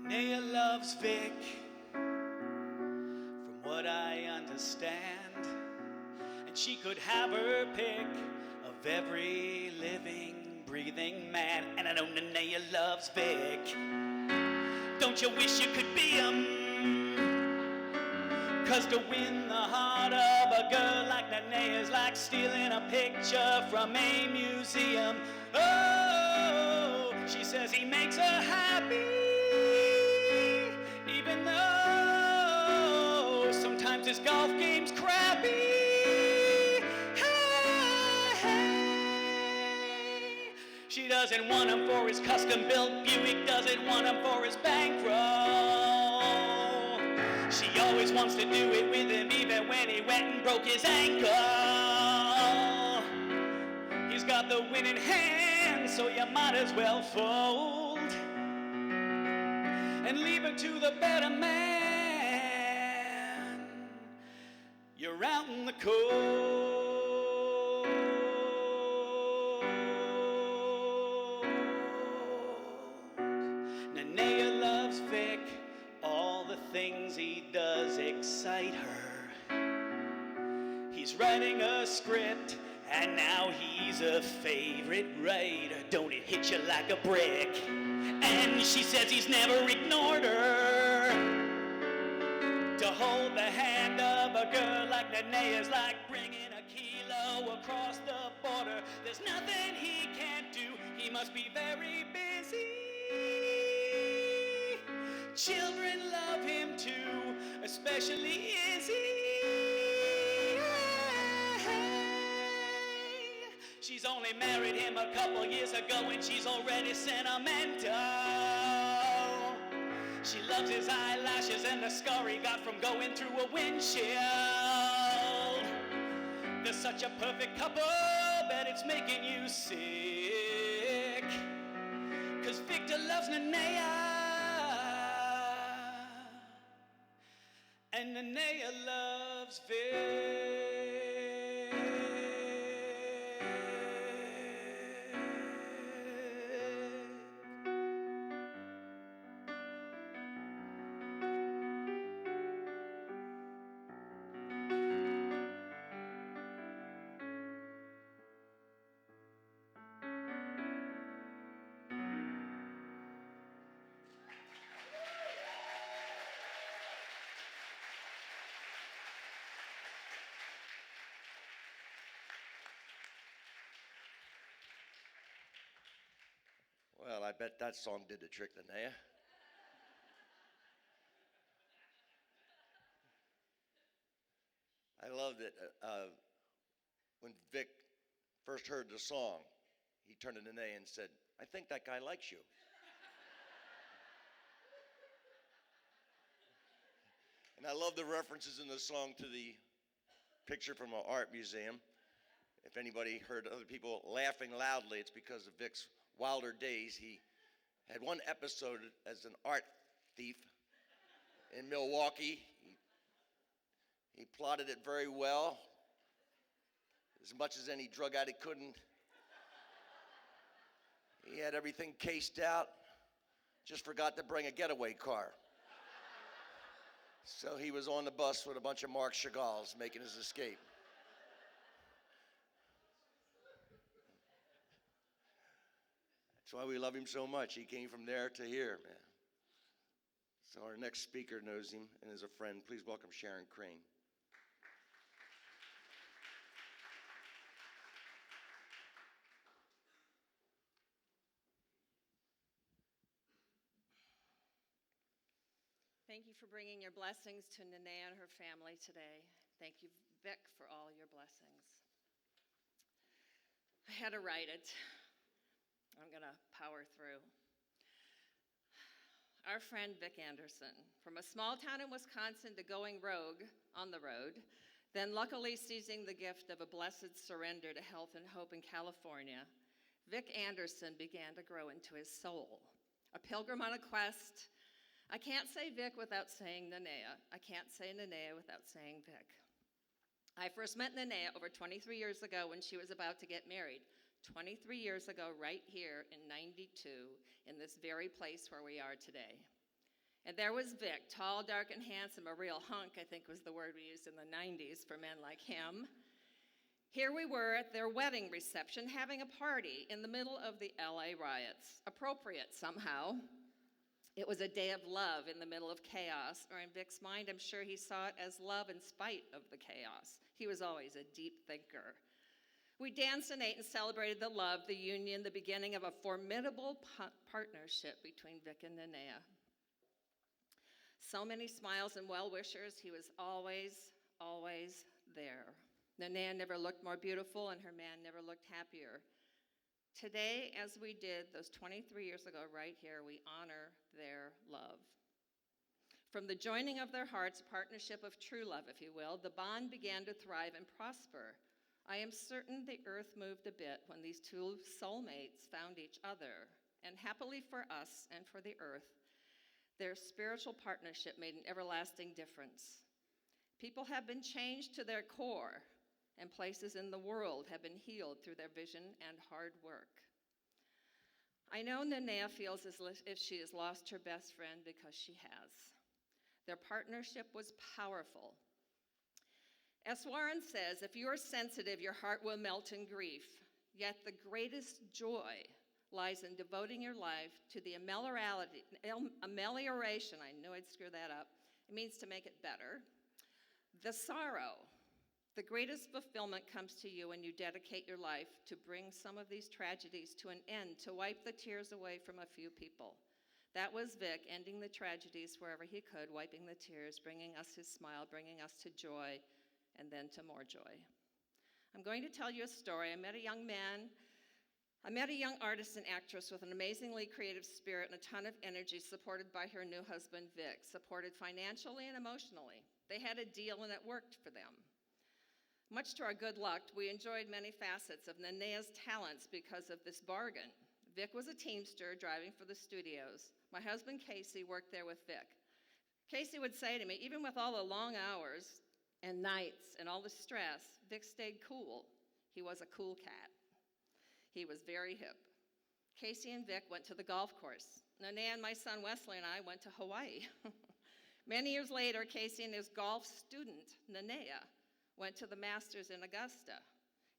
Nenea loves Vic, from what I understand, and she could have her pick of every living, breathing man. And I know Nenea loves Vic. Don't you wish you could be him? 'Cause to win the heart of a girl like Nenea is like stealing a picture from a museum. Oh, she says he makes her happy, even though sometimes his golf game's crappy. Hey, hey. She doesn't want him for his custom-built Buick, doesn't want him for his bankroll. She always wants to do it with him, even when he went and broke his ankle. He's got the winning hand, so you might as well fold and leave it to the better man. You're out in the cold. He's writing a script, and now he's a favorite writer. Don't it hit you like a brick? And she says he's never ignored her. To hold the hand of a girl like Nene is like bringing a kilo across the border. There's nothing he can't do, he must be very busy. Children love him too, especially Izzy. She's only married him a couple years ago and she's already sentimental. She loves his eyelashes and the scar he got from going through a windshield. They're such a perfect couple that it's making you sick. 'Cause Victor loves Nenea and Nenea loves Vic. Well, I bet that song did the trick, Linnea. I loved it. When Vic first heard the song, he turned to Linnea and said, "I think that guy likes you." And I love the references in the song to the picture from an art museum. If anybody heard other people laughing loudly, it's because of Vic's wilder days. He had one episode as an art thief in Milwaukee. He plotted it very well, as much as any drug addict couldn't. He had everything cased out, just forgot to bring a getaway car. So he was on the bus with a bunch of Marc Chagall's making his escape. That's why we love him so much. He came from there to here, man. So our next speaker knows him and is a friend. Please welcome Sharon Crane. Thank you for bringing your blessings to Nenea and her family today. Thank you, Vic, for all your blessings. I had to write it. I'm going to power through. Our friend Vic Anderson, from a small town in Wisconsin to going rogue on the road, then luckily seizing the gift of a blessed surrender to health and hope in California, Vic Anderson began to grow into his soul. A pilgrim on a quest. I can't say Vic without saying Nenea. I can't say Nenea without saying Vic. I first met Nenea over 23 years ago when she was about to get married. 23 years ago, right here in '92, in this very place where we are today. And there was Vic, tall, dark, and handsome, a real hunk, I think was the word we used in the '90s for men like him. Here we were at their wedding reception, having a party in the middle of the LA riots. Appropriate somehow. It was a day of love in the middle of chaos, or in Vic's mind, I'm sure he saw it as love in spite of the chaos. He was always a deep thinker. We danced and ate and celebrated the love, the union, the beginning of a formidable partnership between Vic and Nenea. So many smiles and well-wishers. He was always, always there. Nenea never looked more beautiful, and her man never looked happier. Today, as we did those 23 years ago right here, we honor their love. From the joining of their hearts, a partnership of true love, if you will, the bond began to thrive and prosper. I am certain the earth moved a bit when these two soulmates found each other. And happily for us and for the earth, their spiritual partnership made an everlasting difference. People have been changed to their core, and places in the world have been healed through their vision and hard work. I know Nenea feels as if she has lost her best friend because she has. Their partnership was powerful. S. Warren says, if you are sensitive, your heart will melt in grief. Yet the greatest joy lies in devoting your life to the amelioration, I knew I'd screw that up, it means to make it better. The sorrow, the greatest fulfillment comes to you when you dedicate your life to bring some of these tragedies to an end, to wipe the tears away from a few people. That was Vic, ending the tragedies wherever he could, wiping the tears, bringing us his smile, bringing us to joy, and then to more joy. I'm going to tell you a story. I met a young artist and actress with an amazingly creative spirit and a ton of energy, supported by her new husband, Vic, supported financially and emotionally. They had a deal and it worked for them. Much to our good luck, we enjoyed many facets of Nenea's talents because of this bargain. Vic was a teamster driving for the studios. My husband, Casey, worked there with Vic. Casey would say to me, even with all the long hours and nights and all the stress, Vic stayed cool. He was a cool cat. He was very hip. Casey and Vic went to the golf course. Nenea and my son Wesley and I went to Hawaii. Many years later, Casey and his golf student, Nenea, went to the Masters in Augusta.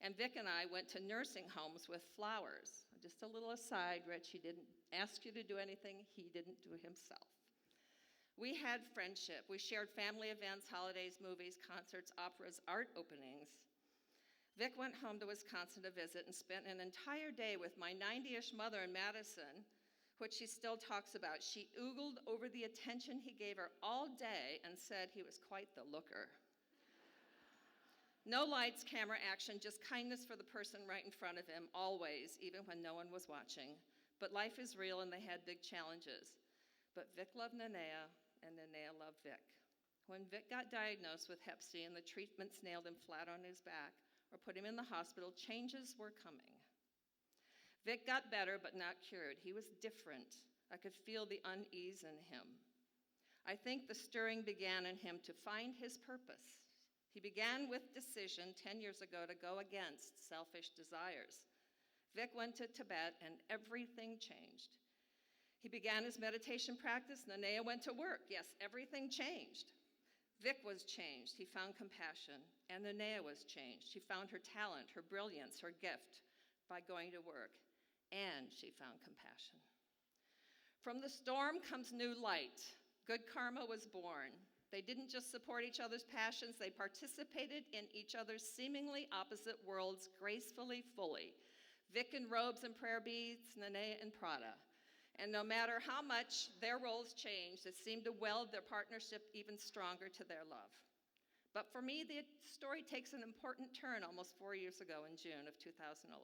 And Vic and I went to nursing homes with flowers. Just a little aside, Rich, he didn't ask you to do anything he didn't do himself. We had friendship. We shared family events, holidays, movies, concerts, operas, art openings. Vic went home to Wisconsin to visit and spent an entire day with my 90-ish mother in Madison, which she still talks about. She oogled over the attention he gave her all day and said he was quite the looker. No lights, camera, action, just kindness for the person right in front of him, always, even when no one was watching. But life is real and they had big challenges. But Vic loved Nenea, and Nenea loved Vic. When Vic got diagnosed with Hep C and the treatments nailed him flat on his back or put him in the hospital, changes were coming. Vic got better, but not cured. He was different. I could feel the unease in him. I think the stirring began in him to find his purpose. He began with decision 10 years ago to go against selfish desires. Vic went to Tibet and everything changed. He began his meditation practice. Nenea went to work. Yes, everything changed. Vic was changed. He found compassion. And Nenea was changed. She found her talent, her brilliance, her gift by going to work. And she found compassion. From the storm comes new light. Good karma was born. They didn't just support each other's passions, they participated in each other's seemingly opposite worlds gracefully, fully. Vic in robes and prayer beads, Nenea in Prada. And no matter how much their roles changed, it seemed to weld their partnership even stronger to their love. But for me, the story takes an important turn almost 4 years ago in June of 2011.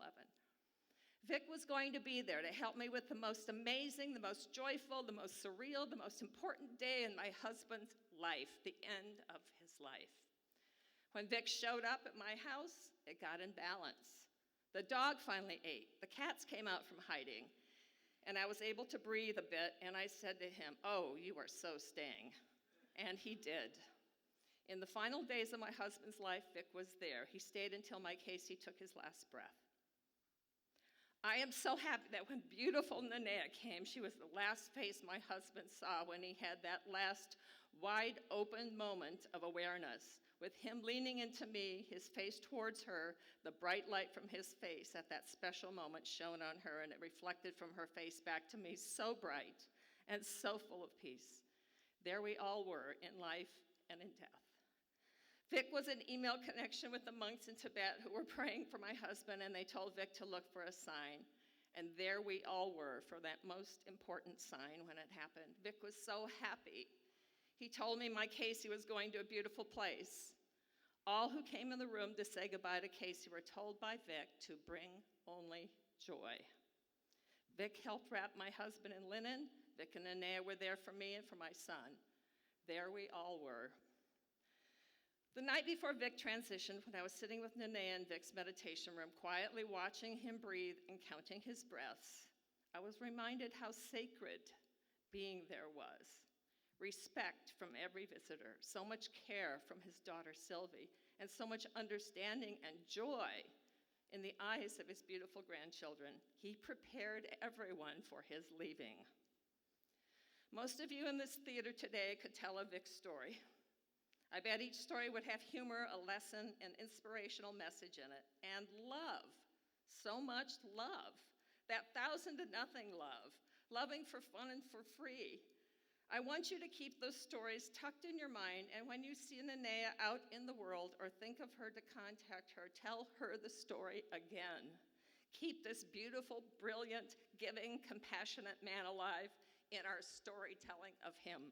Vic was going to be there to help me with the most amazing, the most joyful, the most surreal, the most important day in my husband's life, the end of his life. When Vic showed up at my house, it got in balance. The dog finally ate. The cats came out from hiding. And I was able to breathe a bit, and I said to him, "Oh, you are so staying." And he did. In the final days of my husband's life, Vic was there. He stayed until my Casey took his last breath. I am so happy that when beautiful Nenea came, she was the last face my husband saw when he had that last wide open moment of awareness, with him leaning into me, his face towards her, the bright light from his face at that special moment shone on her, and it reflected from her face back to me, so bright and so full of peace. There we all were, in life and in death. Vic was in email connection with the monks in Tibet who were praying for my husband, and they told Vic to look for a sign. And there we all were for that most important sign when it happened. Vic was so happy. He told me my Casey was going to a beautiful place. All who came in the room to say goodbye to Casey were told by Vic to bring only joy. Vic helped wrap my husband in linen. Vic and Nenea were there for me and for my son. There we all were. The night before Vic transitioned, when I was sitting with Nenea in Vic's meditation room, quietly watching him breathe and counting his breaths, I was reminded how sacred being there was. Respect from every visitor, so much care from his daughter Sylvie, and so much understanding and joy in the eyes of his beautiful grandchildren. He prepared everyone for his leaving. Most of you in this theater today could tell a Vic story. I bet each story would have humor, a lesson, an inspirational message in it, and love. So much love. That 1,000-0 love. Loving for fun and for free. I want you to keep those stories tucked in your mind, and when you see Nanea out in the world or think of her to contact her, tell her the story again. Keep this beautiful, brilliant, giving, compassionate man alive in our storytelling of him.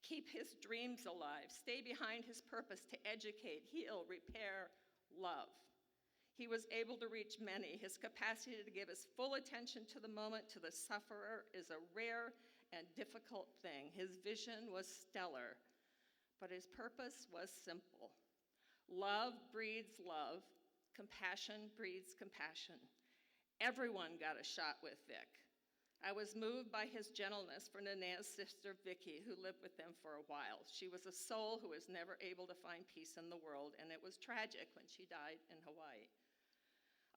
Keep his dreams alive. Stay behind his purpose to educate, heal, repair, love. He was able to reach many. His capacity to give his full attention to the moment, to the sufferer, is a rare and difficult thing. His vision was stellar, but his purpose was simple. Love breeds love. Compassion breeds compassion. Everyone got a shot with Vic. I was moved by his gentleness for Nanea's sister, Vicky, who lived with them for a while. She was a soul who was never able to find peace in the world, and it was tragic when she died in Hawaii.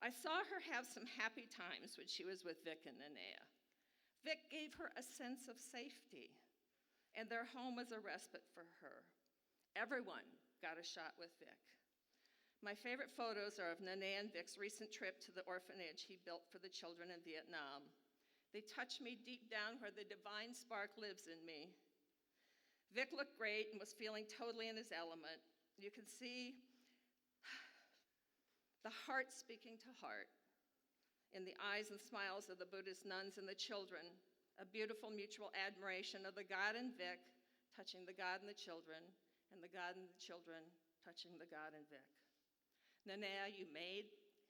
I saw her have some happy times when she was with Vic and Nanea. Vic gave her a sense of safety, and their home was a respite for her. Everyone got a shot with Vic. My favorite photos are of Nanea and Vic's recent trip to the orphanage he built for the children in Vietnam. They touch me deep down where the divine spark lives in me. Vic looked great and was feeling totally in his element. You can see the heart speaking to heart in the eyes and smiles of the Buddhist nuns and the children, a beautiful mutual admiration of the God in Vic touching the God in the children, and the God in the children touching the God in Vic. Nanea, you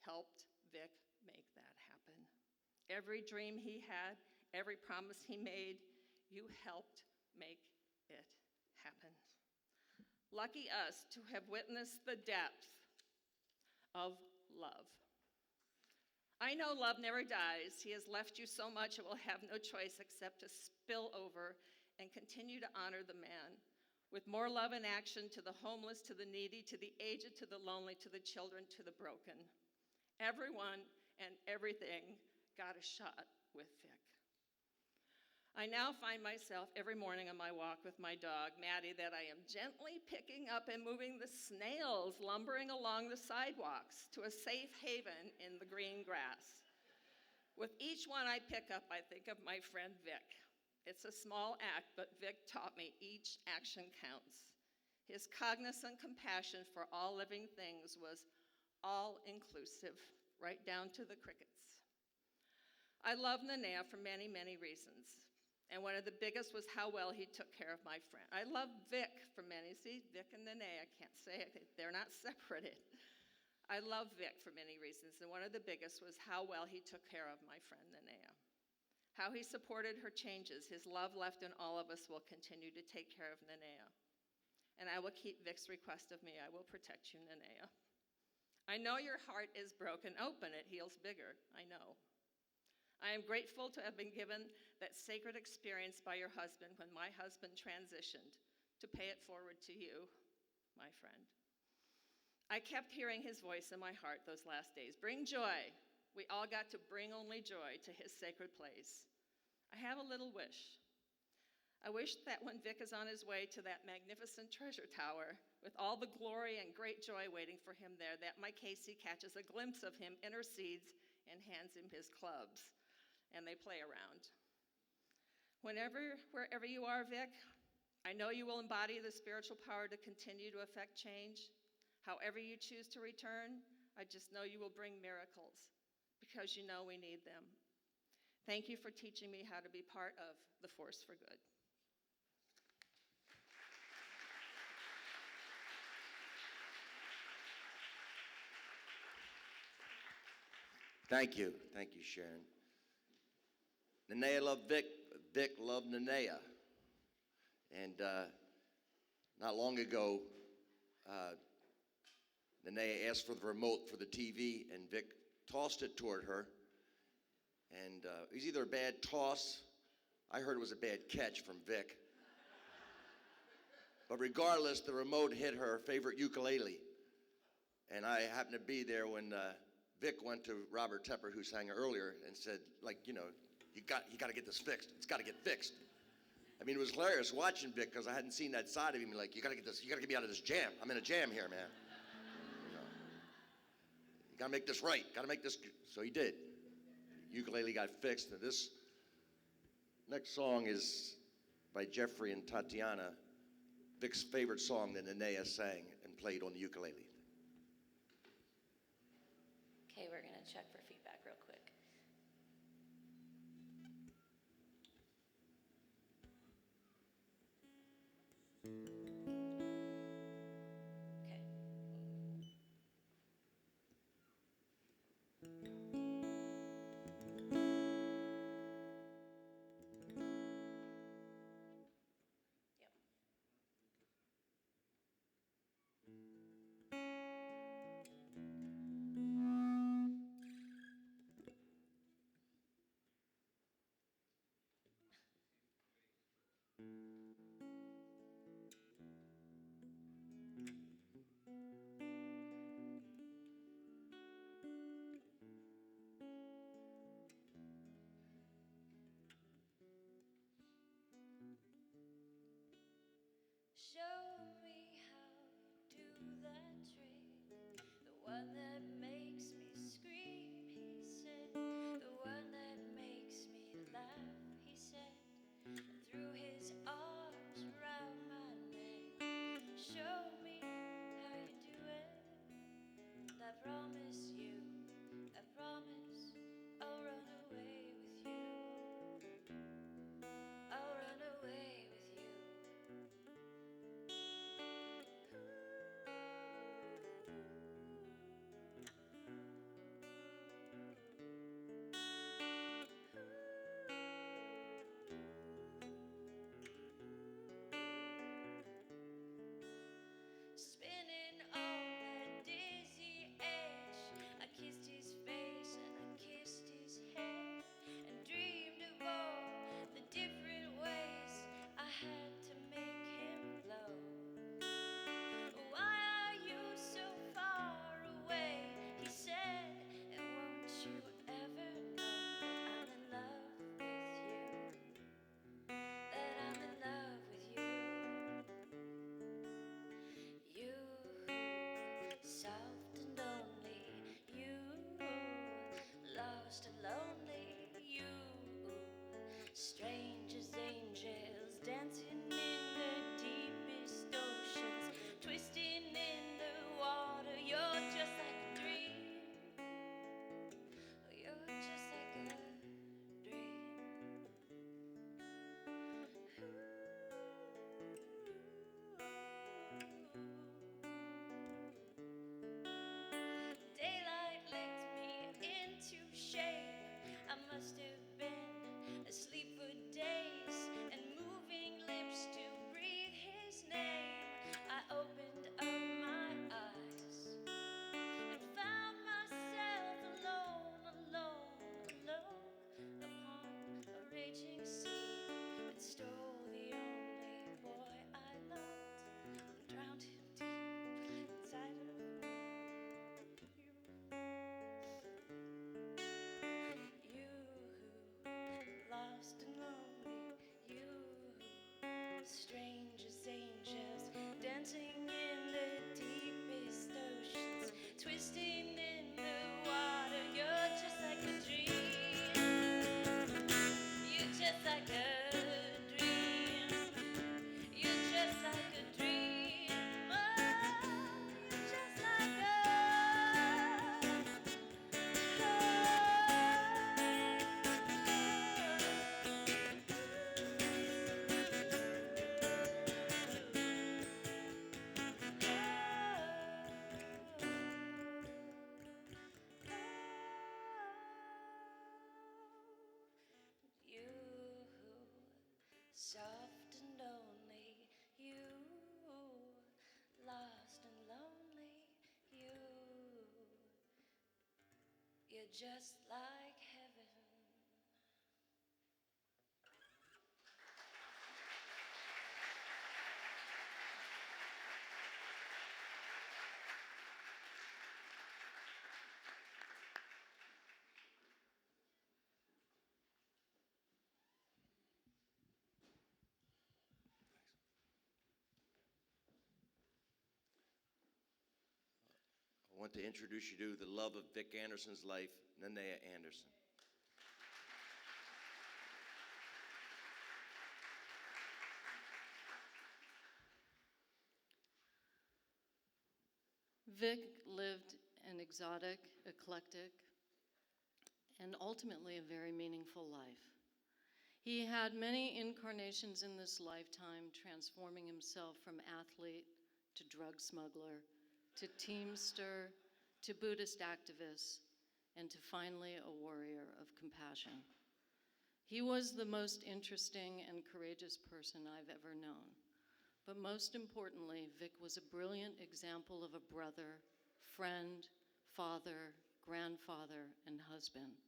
helped Vic make that happen. Every dream he had, every promise he made, you helped make it happen. Lucky us to have witnessed the depth of love. I know love never dies. He has left you so much it will have no choice except to spill over and continue to honor the man with more love and action to the homeless, to the needy, to the aged, to the lonely, to the children, to the broken. Everyone and everything got a shot with Vic. I now find myself every morning on my walk with my dog, Maddie, that I am gently picking up and moving the snails lumbering along the sidewalks to a safe haven in the green grass. With each one I pick up, I think of my friend Vic. It's a small act, but Vic taught me each action counts. His cognizant compassion for all living things was all-inclusive, right down to the crickets. I love Nanea for many, many reasons. And one of the biggest was how well he took care of my friend. I love Vic for many. See, Vic and Nanea, I can't say it. They're not separated. I love Vic for many reasons. And one of the biggest was how well he took care of my friend Nanea. How he supported her changes. His love left in all of us will continue to take care of Nanea. And I will keep Vic's request of me. I will protect you, Nanea. I know your heart is broken. Open it, heals bigger. I know. I am grateful to have been given that sacred experience by your husband when my husband transitioned, to pay it forward to you, my friend. I kept hearing his voice in my heart those last days. Bring joy. We all got to bring only joy to his sacred place. I have a little wish. I wish that when Vic is on his way to that magnificent treasure tower with all the glory and great joy waiting for him there, that my Casey catches a glimpse of him, intercedes, and hands him his clubs. And they play around. Wherever you are, Vic, I know you will embody the spiritual power to continue to affect change. However you choose to return, I just know you will bring miracles because you know we need them. Thank you for teaching me how to be part of the force for good. Thank you, Sharon. Nanea loved Vic, Vic loved Nanea. And not long ago, Nanea asked for the remote for the TV, and Vic tossed it toward her. And it was either a bad toss, I heard it was a bad catch from Vic. But regardless, the remote hit her favorite ukulele. And I happened to be there when Vic went to Robert Tepper, who sang earlier, and said, you got to get this fixed. It's got to get fixed. I mean, it was hilarious watching Vic because I hadn't seen that side of him. Like, you gotta get me out of this jam. I'm in a jam here, man. You know, you gotta make this right. Gotta make this. So he did. Ukulele got fixed. And this next song is by Jeffrey and Tatiana, Vic's favorite song that Nenea sang and played on the ukulele. Okay, we're gonna check for feedback real quick. Okay. Yep. Show me how you do that trick, the one that makes me scream, he said, the one that makes me laugh, he said, and threw his arms around my neck. Show me how you do it, and I promise you, I promise I'll run away with you. I'll run away with you. Spinning on that dizzy edge, I kissed his face and I kissed his head, and dreamed of all the different ways I had to make him blow. Why are you so far away? He said, and won't you ever know that I'm in love with you? That I'm in love with you. You, soft and lonely, you, lost and lonely, you, strange as angels dancing in the deepest oceans, twisting in the water. You're just like a dream. You're just like a dream. Daylight licked me into shape. I must have been asleep for days, and moving lips to breathe his name. I opened up my eyes and found myself alone, alone, alone upon a raging sea that stole the only boy I loved and drowned him deep inside of me. You, lost and lonely, you, strange as angels dancing in the deepest oceans, twisting in the water. You're just like a dream. You're just like a dream. You're just like a dream. Oh, you're just like a you, soft and lonely, you, lost and lonely, you, you're just like heaven. want to introduce you to the love of Vic Anderson's life, Nenea Anderson. Vic lived an exotic, eclectic, and ultimately a very meaningful life. He had many incarnations in this lifetime, transforming himself from athlete to drug smuggler, to teamster, to Buddhist activist, and to finally a warrior of compassion. He was the most interesting and courageous person I've ever known. But most importantly, Vic was a brilliant example of a brother, friend, father, grandfather, and husband.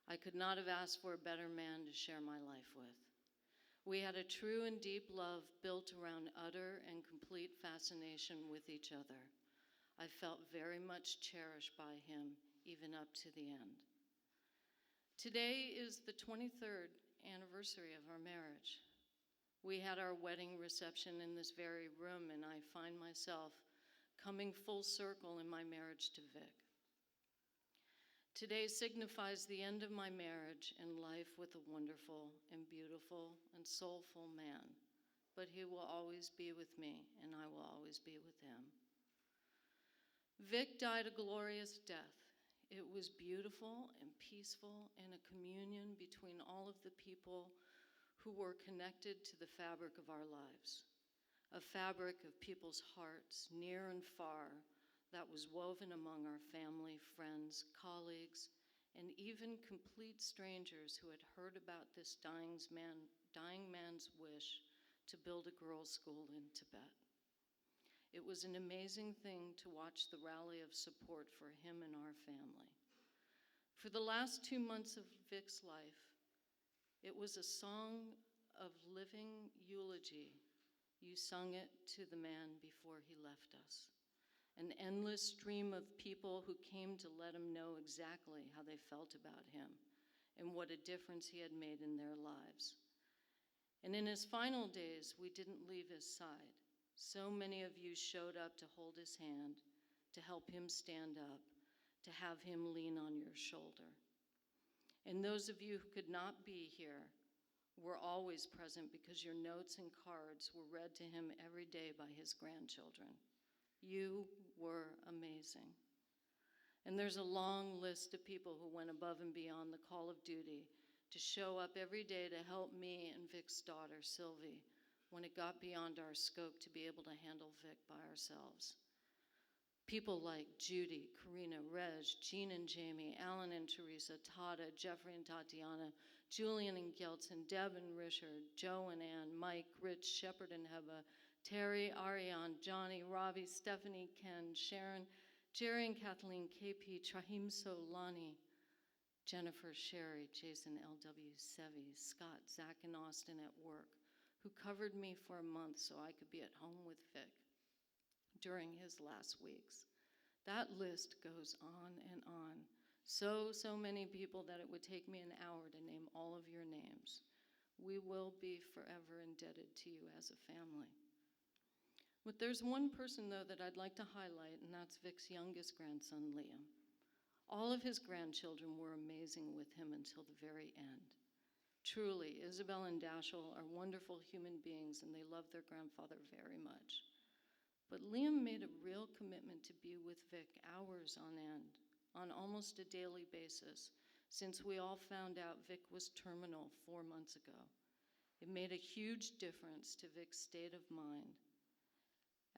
I could not have asked for a better man to share my life with. We had a true and deep love built around utter and complete fascination with each other. I felt very much cherished by him, even up to the end. Today is the 23rd anniversary of our marriage. We had our wedding reception in this very room, and I find myself coming full circle in my marriage to Vic. Today signifies the end of my marriage and life with a wonderful and beautiful and soulful man, but he will always be with me, and I will always be with him. Vic died a glorious death. It was beautiful and peaceful, and a communion between all of the people who were connected to the fabric of our lives, a fabric of people's hearts, near and far, that was woven among our family, friends, colleagues, and even complete strangers who had heard about this dying man's wish to build a girls' school in Tibet. It was an amazing thing to watch the rally of support for him and our family. For the last 2 months of Vic's life, it was a song of living eulogy. You sung it to the man before he left us. An endless stream of people who came to let him know exactly how they felt about him and what a difference he had made in their lives. And in his final days, we didn't leave his side. So many of you showed up to hold his hand, to help him stand up, to have him lean on your shoulder. And those of you who could not be here were always present because your notes and cards were read to him every day by his grandchildren. You were amazing. And there's a long list of people who went above and beyond the call of duty to show up every day to help me and Vic's daughter, Sylvie, when it got beyond our scope to be able to handle Vic by ourselves. People like Judy, Karina, Reg, Jean and Jamie, Alan and Teresa, Tada, Jeffrey and Tatiana, Julian and Gelton, Deb and Richard, Joe and Ann, Mike, Rich, Shepard and Heba, Terry, Ariane, Johnny, Ravi, Stephanie, Ken, Sharon, Jerry and Kathleen, KP, Trahim Solani, Jennifer, Sherry, Jason, LW, Sevi, Scott, Zach and Austin at work, who covered me for a month so I could be at home with Vic during his last weeks. That list goes on and on. So many people that it would take me an hour to name all of your names. We will be forever indebted to you as a family. But there's one person, though, that I'd like to highlight, and that's Vic's youngest grandson, Liam. All of his grandchildren were amazing with him until the very end. Truly, Isabel and Dashel are wonderful human beings, and they love their grandfather very much. But Liam made a real commitment to be with Vic hours on end, on almost a daily basis, since we all found out Vic was terminal 4 months ago. It made a huge difference to Vic's state of mind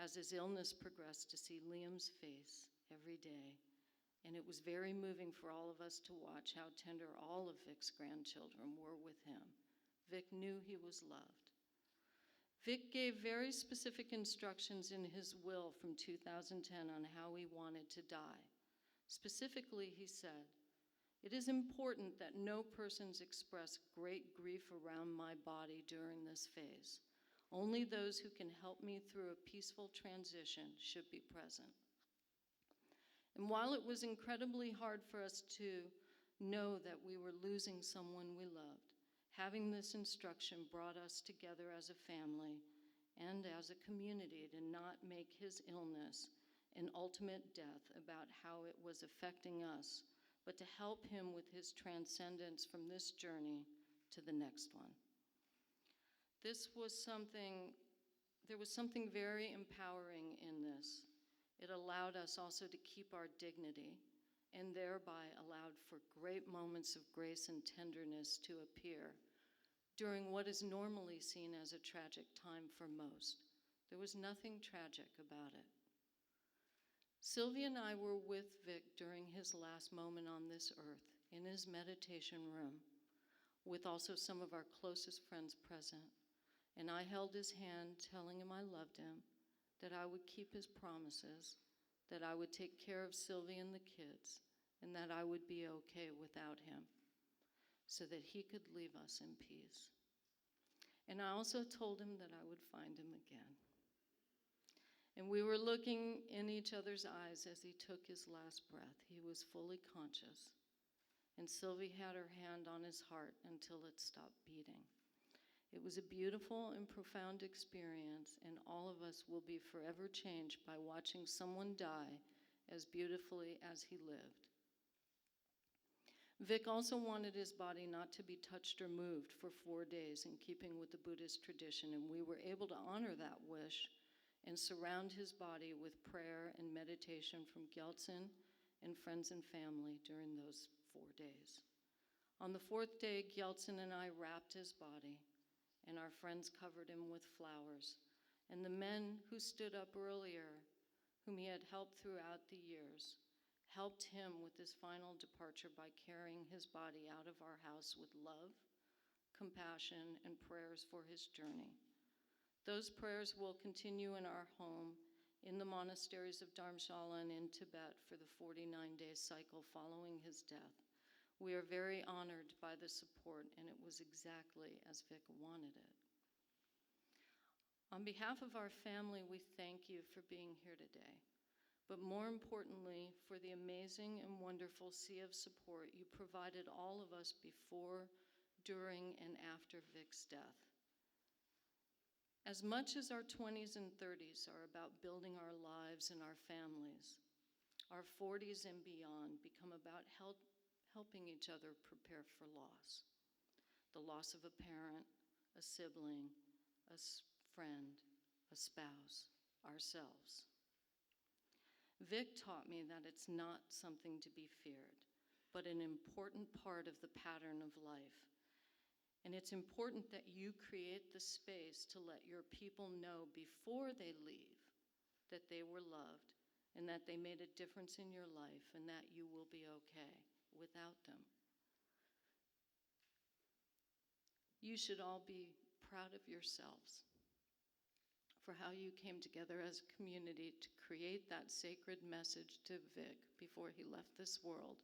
as his illness progressed to see Liam's face every day. And it was very moving for all of us to watch how tender all of Vic's grandchildren were with him. Vic knew he was loved. Vic gave very specific instructions in his will from 2010 on how he wanted to die. Specifically, he said, "It is important that no persons express great grief around my body during this phase. Only those who can help me through a peaceful transition should be present." And while it was incredibly hard for us to know that we were losing someone we loved, having this instruction brought us together as a family and as a community to not make his illness and ultimate death about how it was affecting us, but to help him with his transcendence from this journey to the next one. There was something very empowering in this. It allowed us also to keep our dignity, and thereby allowed for great moments of grace and tenderness to appear during what is normally seen as a tragic time for most. There was nothing tragic about it. Sylvia and I were with Vic during his last moment on this earth in his meditation room, with also some of our closest friends present. And I held his hand, telling him I loved him, that I would keep his promises, that I would take care of Sylvia and the kids, and that I would be okay without him, so that he could leave us in peace. And I also told him that I would find him again. And we were looking in each other's eyes as he took his last breath. He was fully conscious. And Sylvie had her hand on his heart until it stopped beating. It was a beautiful and profound experience, and all of us will be forever changed by watching someone die as beautifully as he lived. Vic also wanted his body not to be touched or moved for 4 days, in keeping with the Buddhist tradition, and we were able to honor that wish and surround his body with prayer and meditation from Gyaltsen and friends and family during those 4 days. On the 4th day, Gyaltsen and I wrapped his body, and our friends covered him with flowers. And the men who stood up earlier, whom he had helped throughout the years, helped him with his final departure by carrying his body out of our house with love, compassion, and prayers for his journey. Those prayers will continue in our home, in the monasteries of Dharamshala and in Tibet for the 49-day cycle following his death. We are very honored by the support, and it was exactly as Vic wanted it. On behalf of our family, we thank you for being here today, but more importantly, for the amazing and wonderful sea of support you provided all of us before, during, and after Vic's death. As much as our 20s and 30s are about building our lives and our families, our 40s and beyond become about helping each other prepare for loss. The loss of a parent, a sibling, a friend, a spouse, ourselves. Vic taught me that it's not something to be feared, but an important part of the pattern of life. And it's important that you create the space to let your people know before they leave that they were loved and that they made a difference in your life and that you will be okay without them. You should all be proud of yourselves for how you came together as a community to create that sacred message to Vic before he left this world.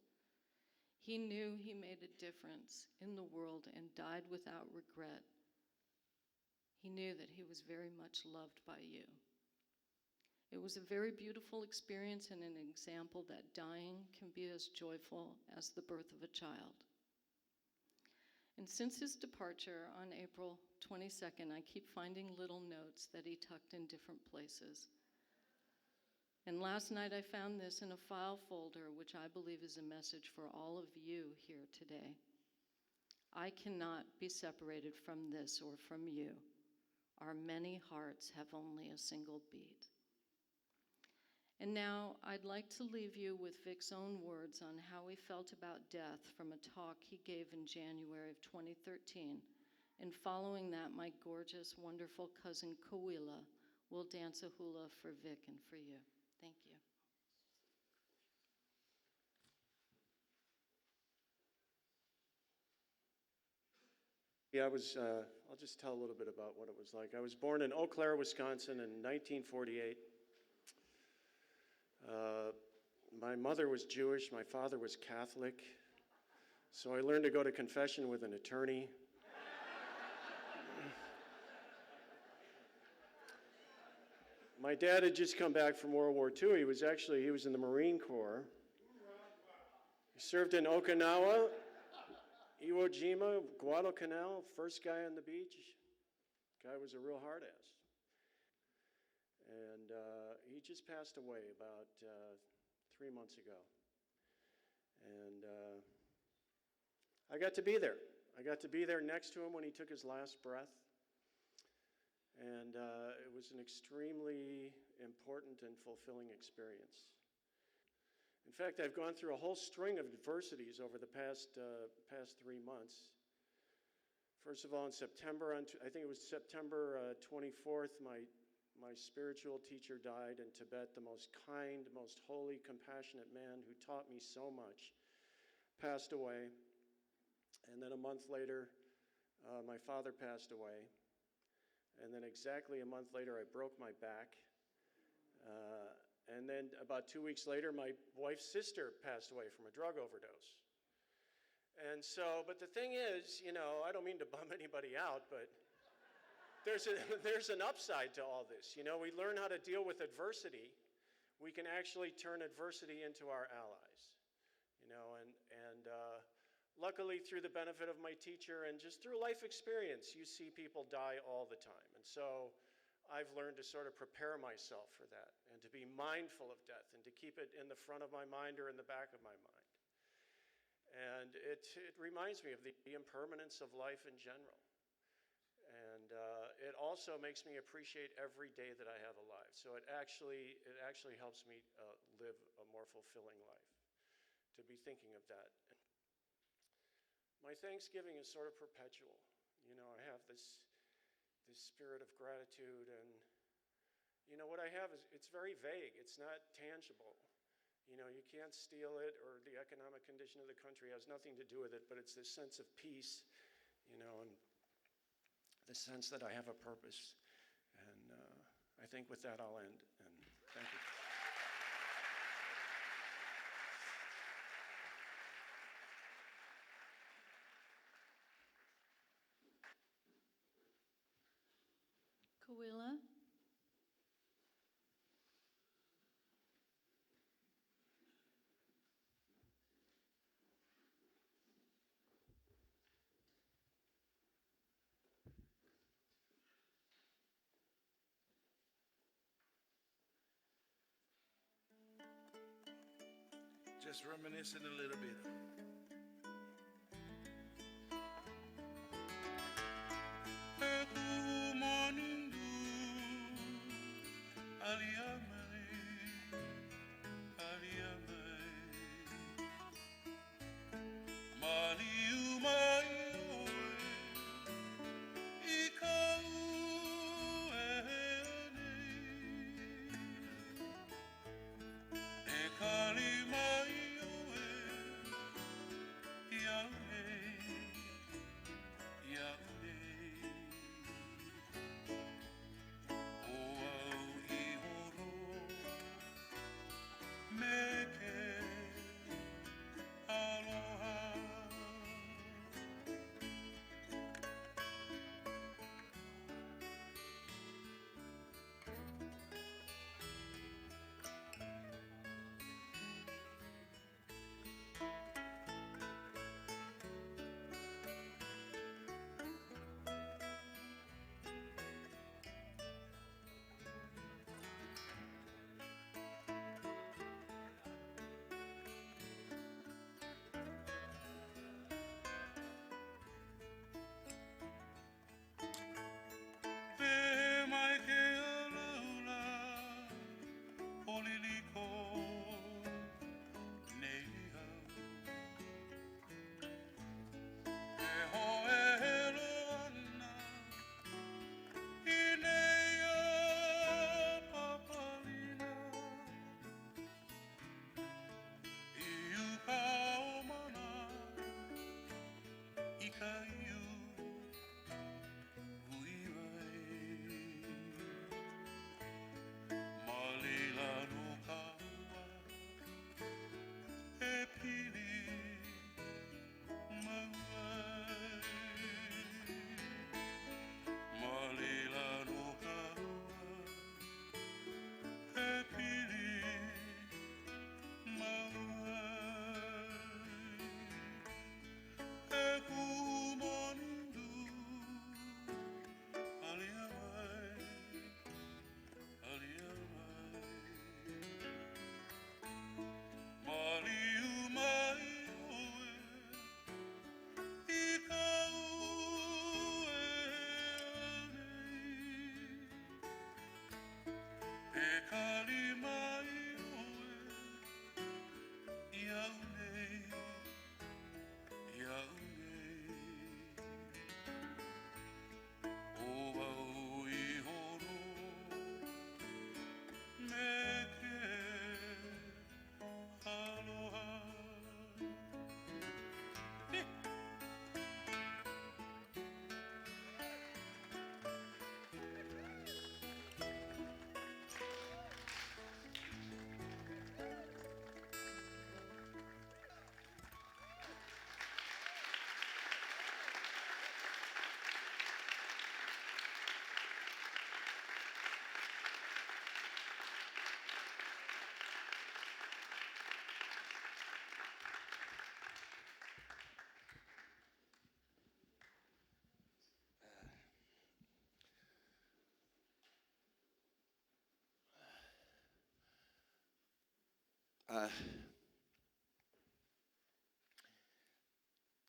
He knew he made a difference in the world and died without regret. He knew that he was very much loved by you. It was a very beautiful experience and an example that dying can be as joyful as the birth of a child. And since his departure on April 22nd, I keep finding little notes that he tucked in different places. And last night I found this in a file folder, which I believe is a message for all of you here today. I cannot be separated from this or from you. Our many hearts have only a single beat. And now I'd like to leave you with Vic's own words on how he felt about death from a talk he gave in January of 2013. And following that, my gorgeous, wonderful cousin Kawila will dance a hula for Vic and for you. Thank you. Yeah, I'll just tell a little bit about what it was like. I was born in Eau Claire, Wisconsin in 1948. My mother was Jewish, my father was Catholic, so I learned to go to confession with an attorney. My dad had just come back from World War II. He was in the Marine Corps. He served in Okinawa, Iwo Jima, Guadalcanal, first guy on the beach. Guy was a real hard ass. And he just passed away about 3 months ago. And I got to be there. I got to be there next to him when he took his last breath. And it was an extremely important and fulfilling experience. In fact, I've gone through a whole string of adversities over the past 3 months. First of all, in September, I think it was September 24th, my spiritual teacher died in Tibet, the most kind, most holy, compassionate man who taught me so much, passed away. And then a month later, my father passed away. And then exactly a month later, I broke my back. And then about 2 weeks later, my wife's sister passed away from a drug overdose. And so, but the thing is, I don't mean to bum anybody out, but there's an upside to all this. We learn how to deal with adversity. We can actually turn adversity into our allies. And luckily, through the benefit of my teacher and just through life experience, you see people die all the time. And so I've learned to sort of prepare myself for that and to be mindful of death and to keep it in the front of my mind or in the back of my mind. And it reminds me of the impermanence of life in general. And it also makes me appreciate every day that I have alive. So it actually helps me live a more fulfilling life, to be thinking of that. My Thanksgiving is sort of perpetual. I have this spirit of gratitude, and what I have is, it's very vague. It's not tangible. You can't steal it, or the economic condition of the country has nothing to do with it, but it's this sense of peace, and the sense that I have a purpose. And I think with that I'll end, and thank you. Kawila. Just reminiscing a little bit.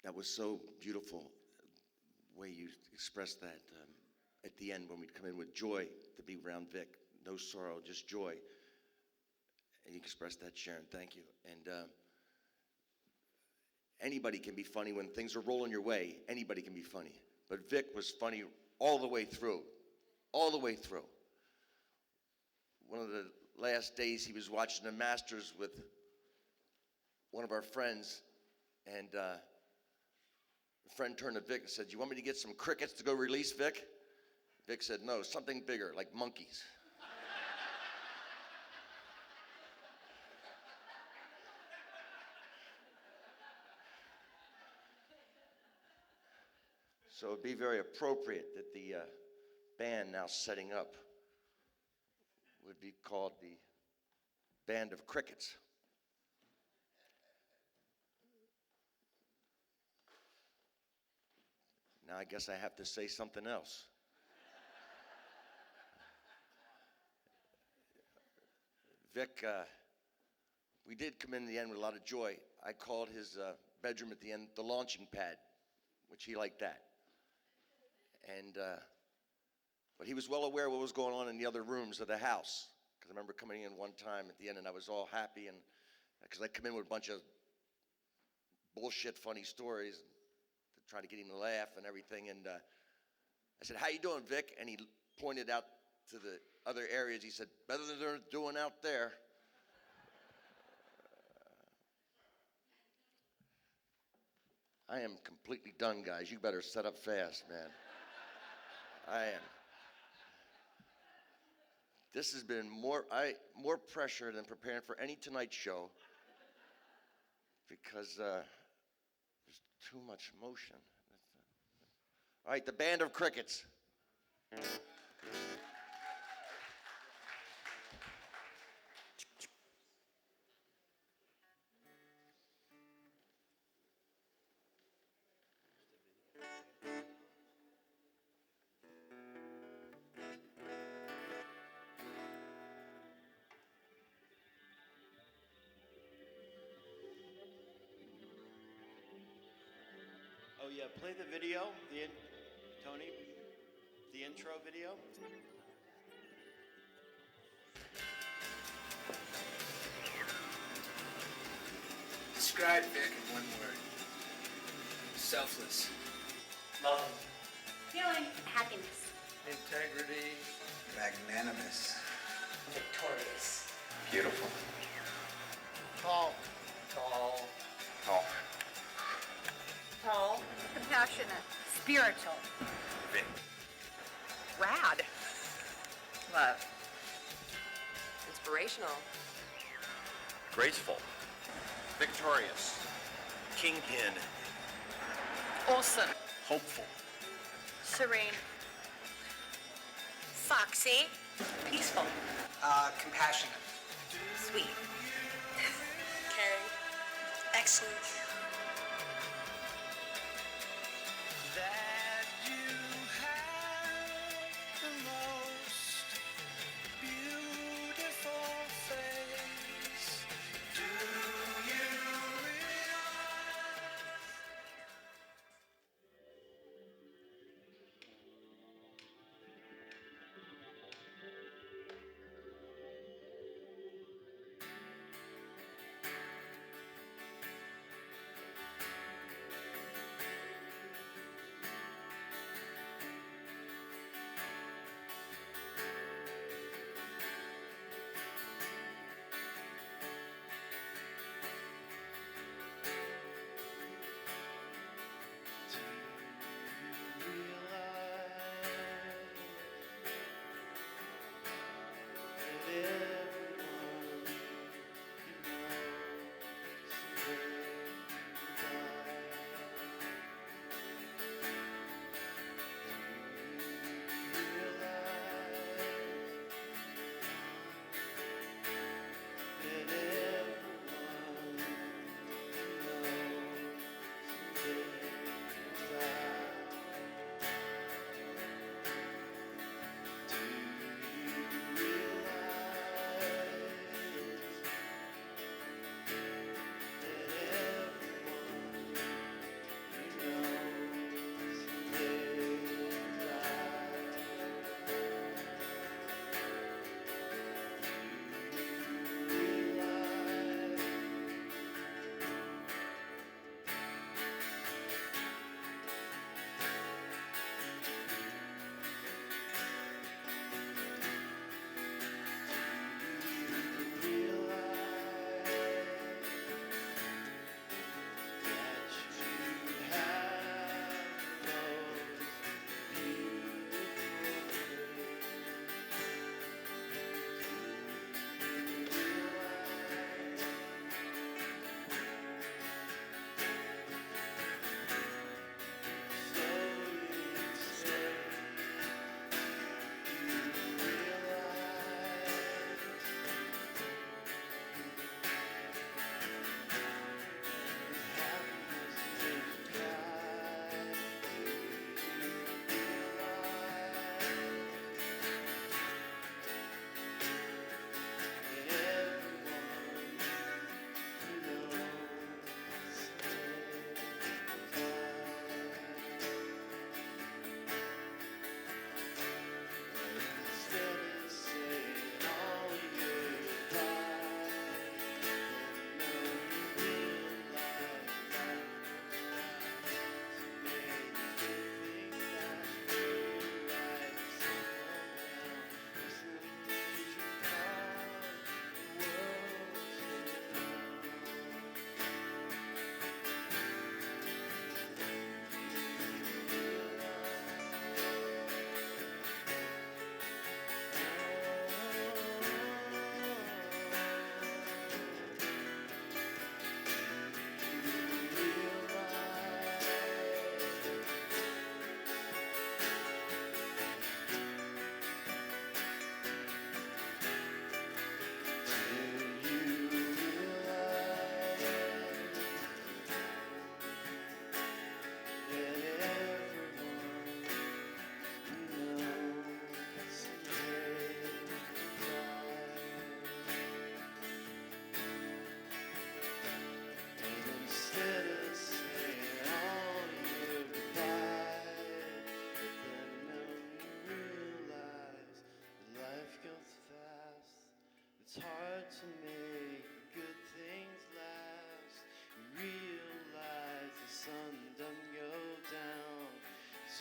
That was so beautiful, the way you expressed that at the end when we'd come in with joy to be around Vic. No sorrow, just joy. And you expressed that, Sharon. Thank you. And anybody can be funny when things are rolling your way. Anybody can be funny. But Vic was funny all the way through. All the way through. One of the last days he was watching the Masters with one of our friends, and a friend turned to Vic and said, "You want me to get some crickets to go release Vic?" Vic said, "No, something bigger, like monkeys." So it'd be very appropriate that the band now setting up would be called the Band of Crickets. Now I guess I have to say something else. Vic, we did come in the end with a lot of joy. I called his bedroom at the end the launching pad, which he liked that. And but he was well aware of what was going on in the other rooms of the house. Because I remember coming in one time at the end and I was all happy, and because I come in with a bunch of bullshit funny stories to try to get him to laugh and everything. And I said, "How you doing, Vic?" And he pointed out to the other areas. He said, "Better than they're doing out there." I am completely done, guys. You better set up fast, man. I am. This has been more pressure than preparing for any Tonight Show, because there's too much emotion. All right, the Band of Crickets. Oh yeah, play the video, Tony, the intro video. Describe Vic in one word. Selfless. Love. Healing. Happiness. Integrity. Magnanimous. Victorious. Beautiful. Tall. Tall. Tall. Tall. Compassionate. Spiritual. Vic. Rad. Love. Inspirational. Graceful. Victorious. Kingpin. Awesome. Hopeful. Serene. Foxy. Peaceful. Compassionate. Sweet. Caring. Excellent. That you have the most beautiful face. Do you realize?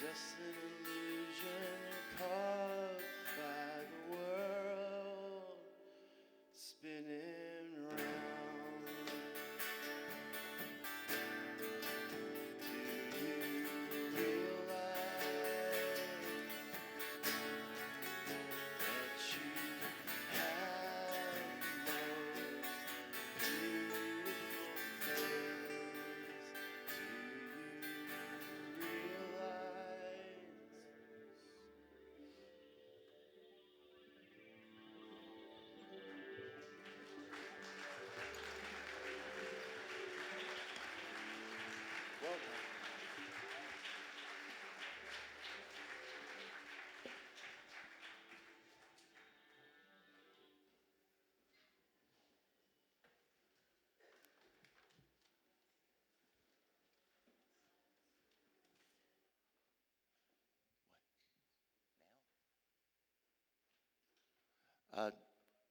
just an illusion caught by the world spinning round. Do you realize that you have the most beautiful face? Do you realize? Welcome.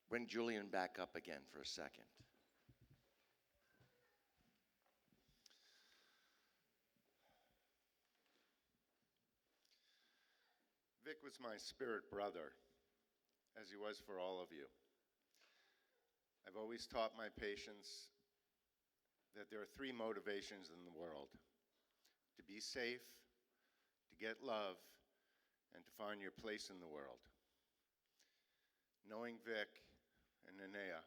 Bring Julian back up again for a second. Vic was my spirit brother, as he was for all of you. I've always taught my patients that there are three motivations in the world: to be safe, to get love, and to find your place in the world. Knowing Vic and Nenea,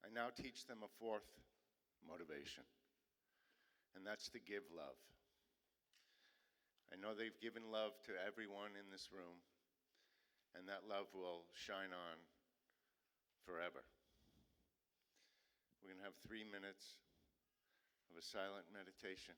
I now teach them a fourth motivation, and that's to give love. I know they've given love to everyone in this room, and that love will shine on forever. We're going to have 3 minutes of a silent meditation.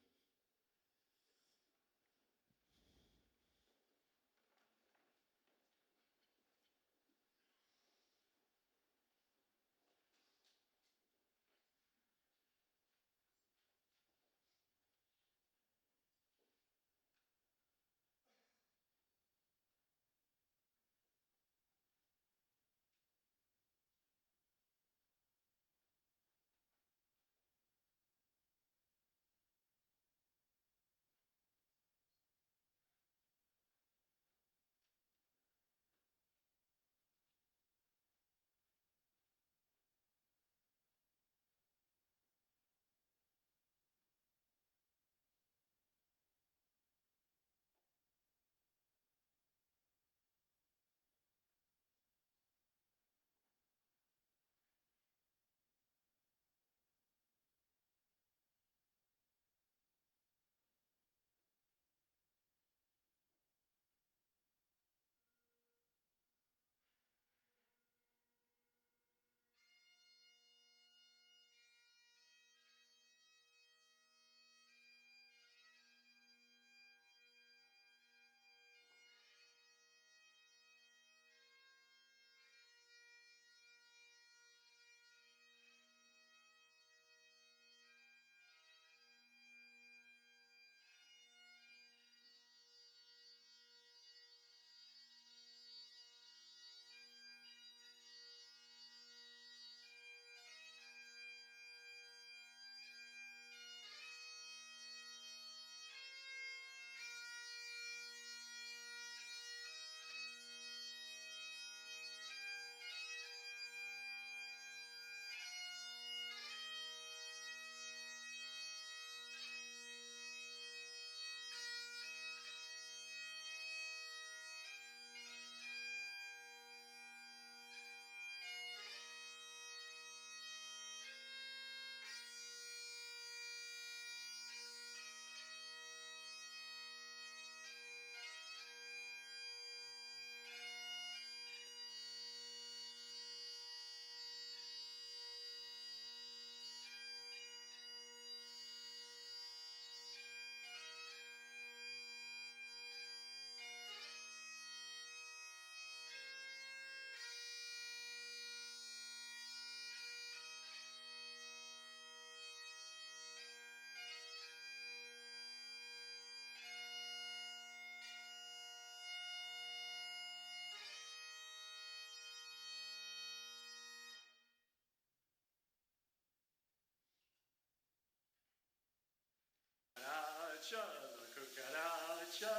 Cha, the cookie cucaracha,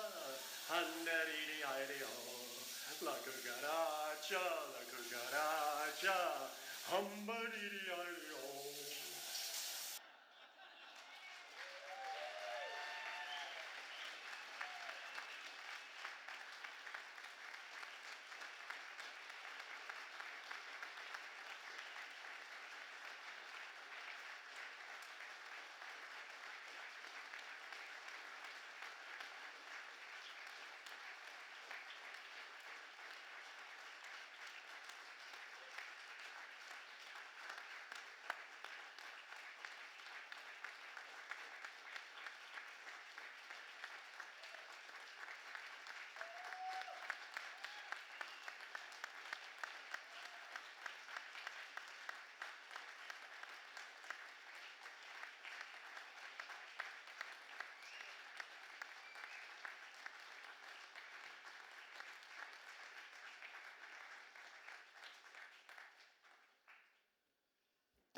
handaridi-ideo. La cucaracha, humbaridi-ideo.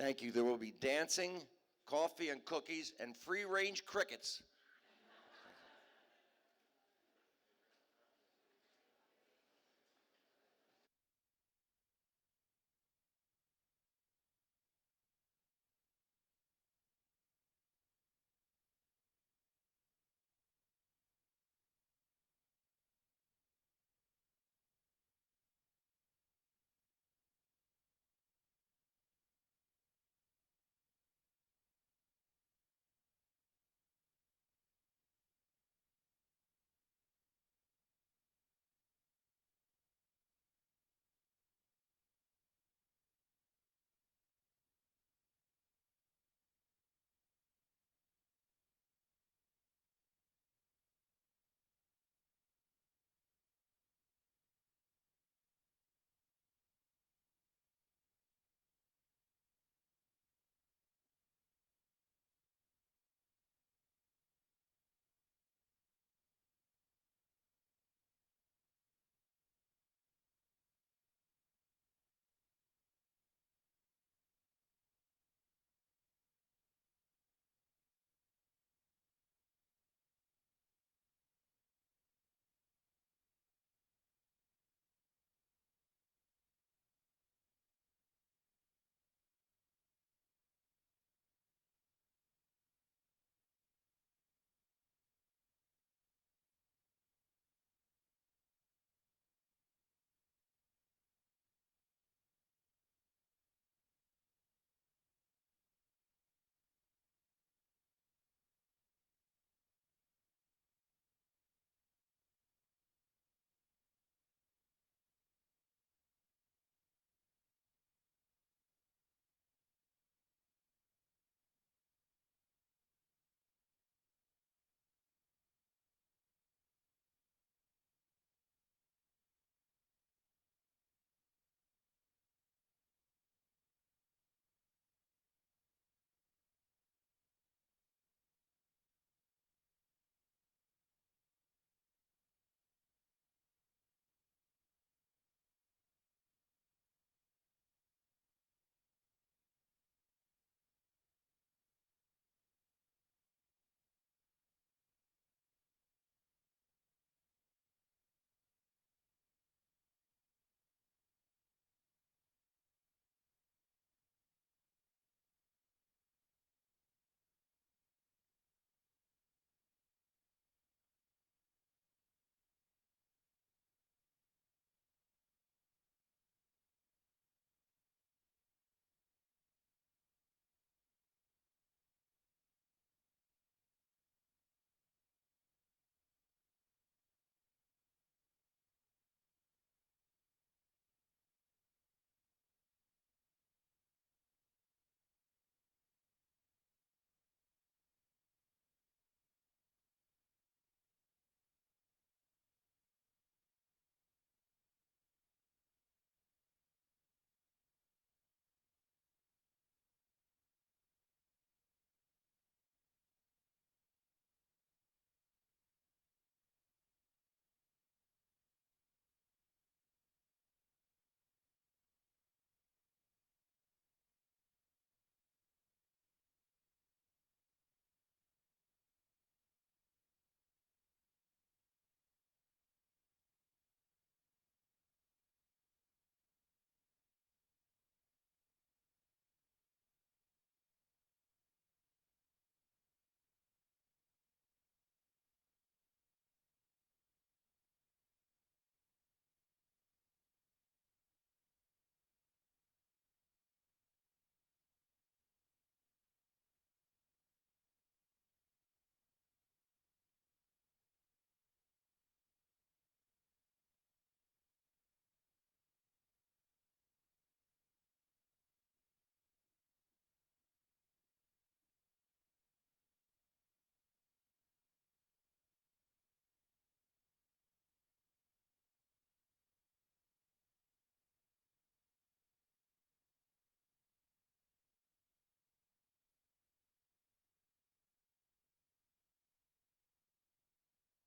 Thank you. There will be dancing, coffee and cookies, and free-range crickets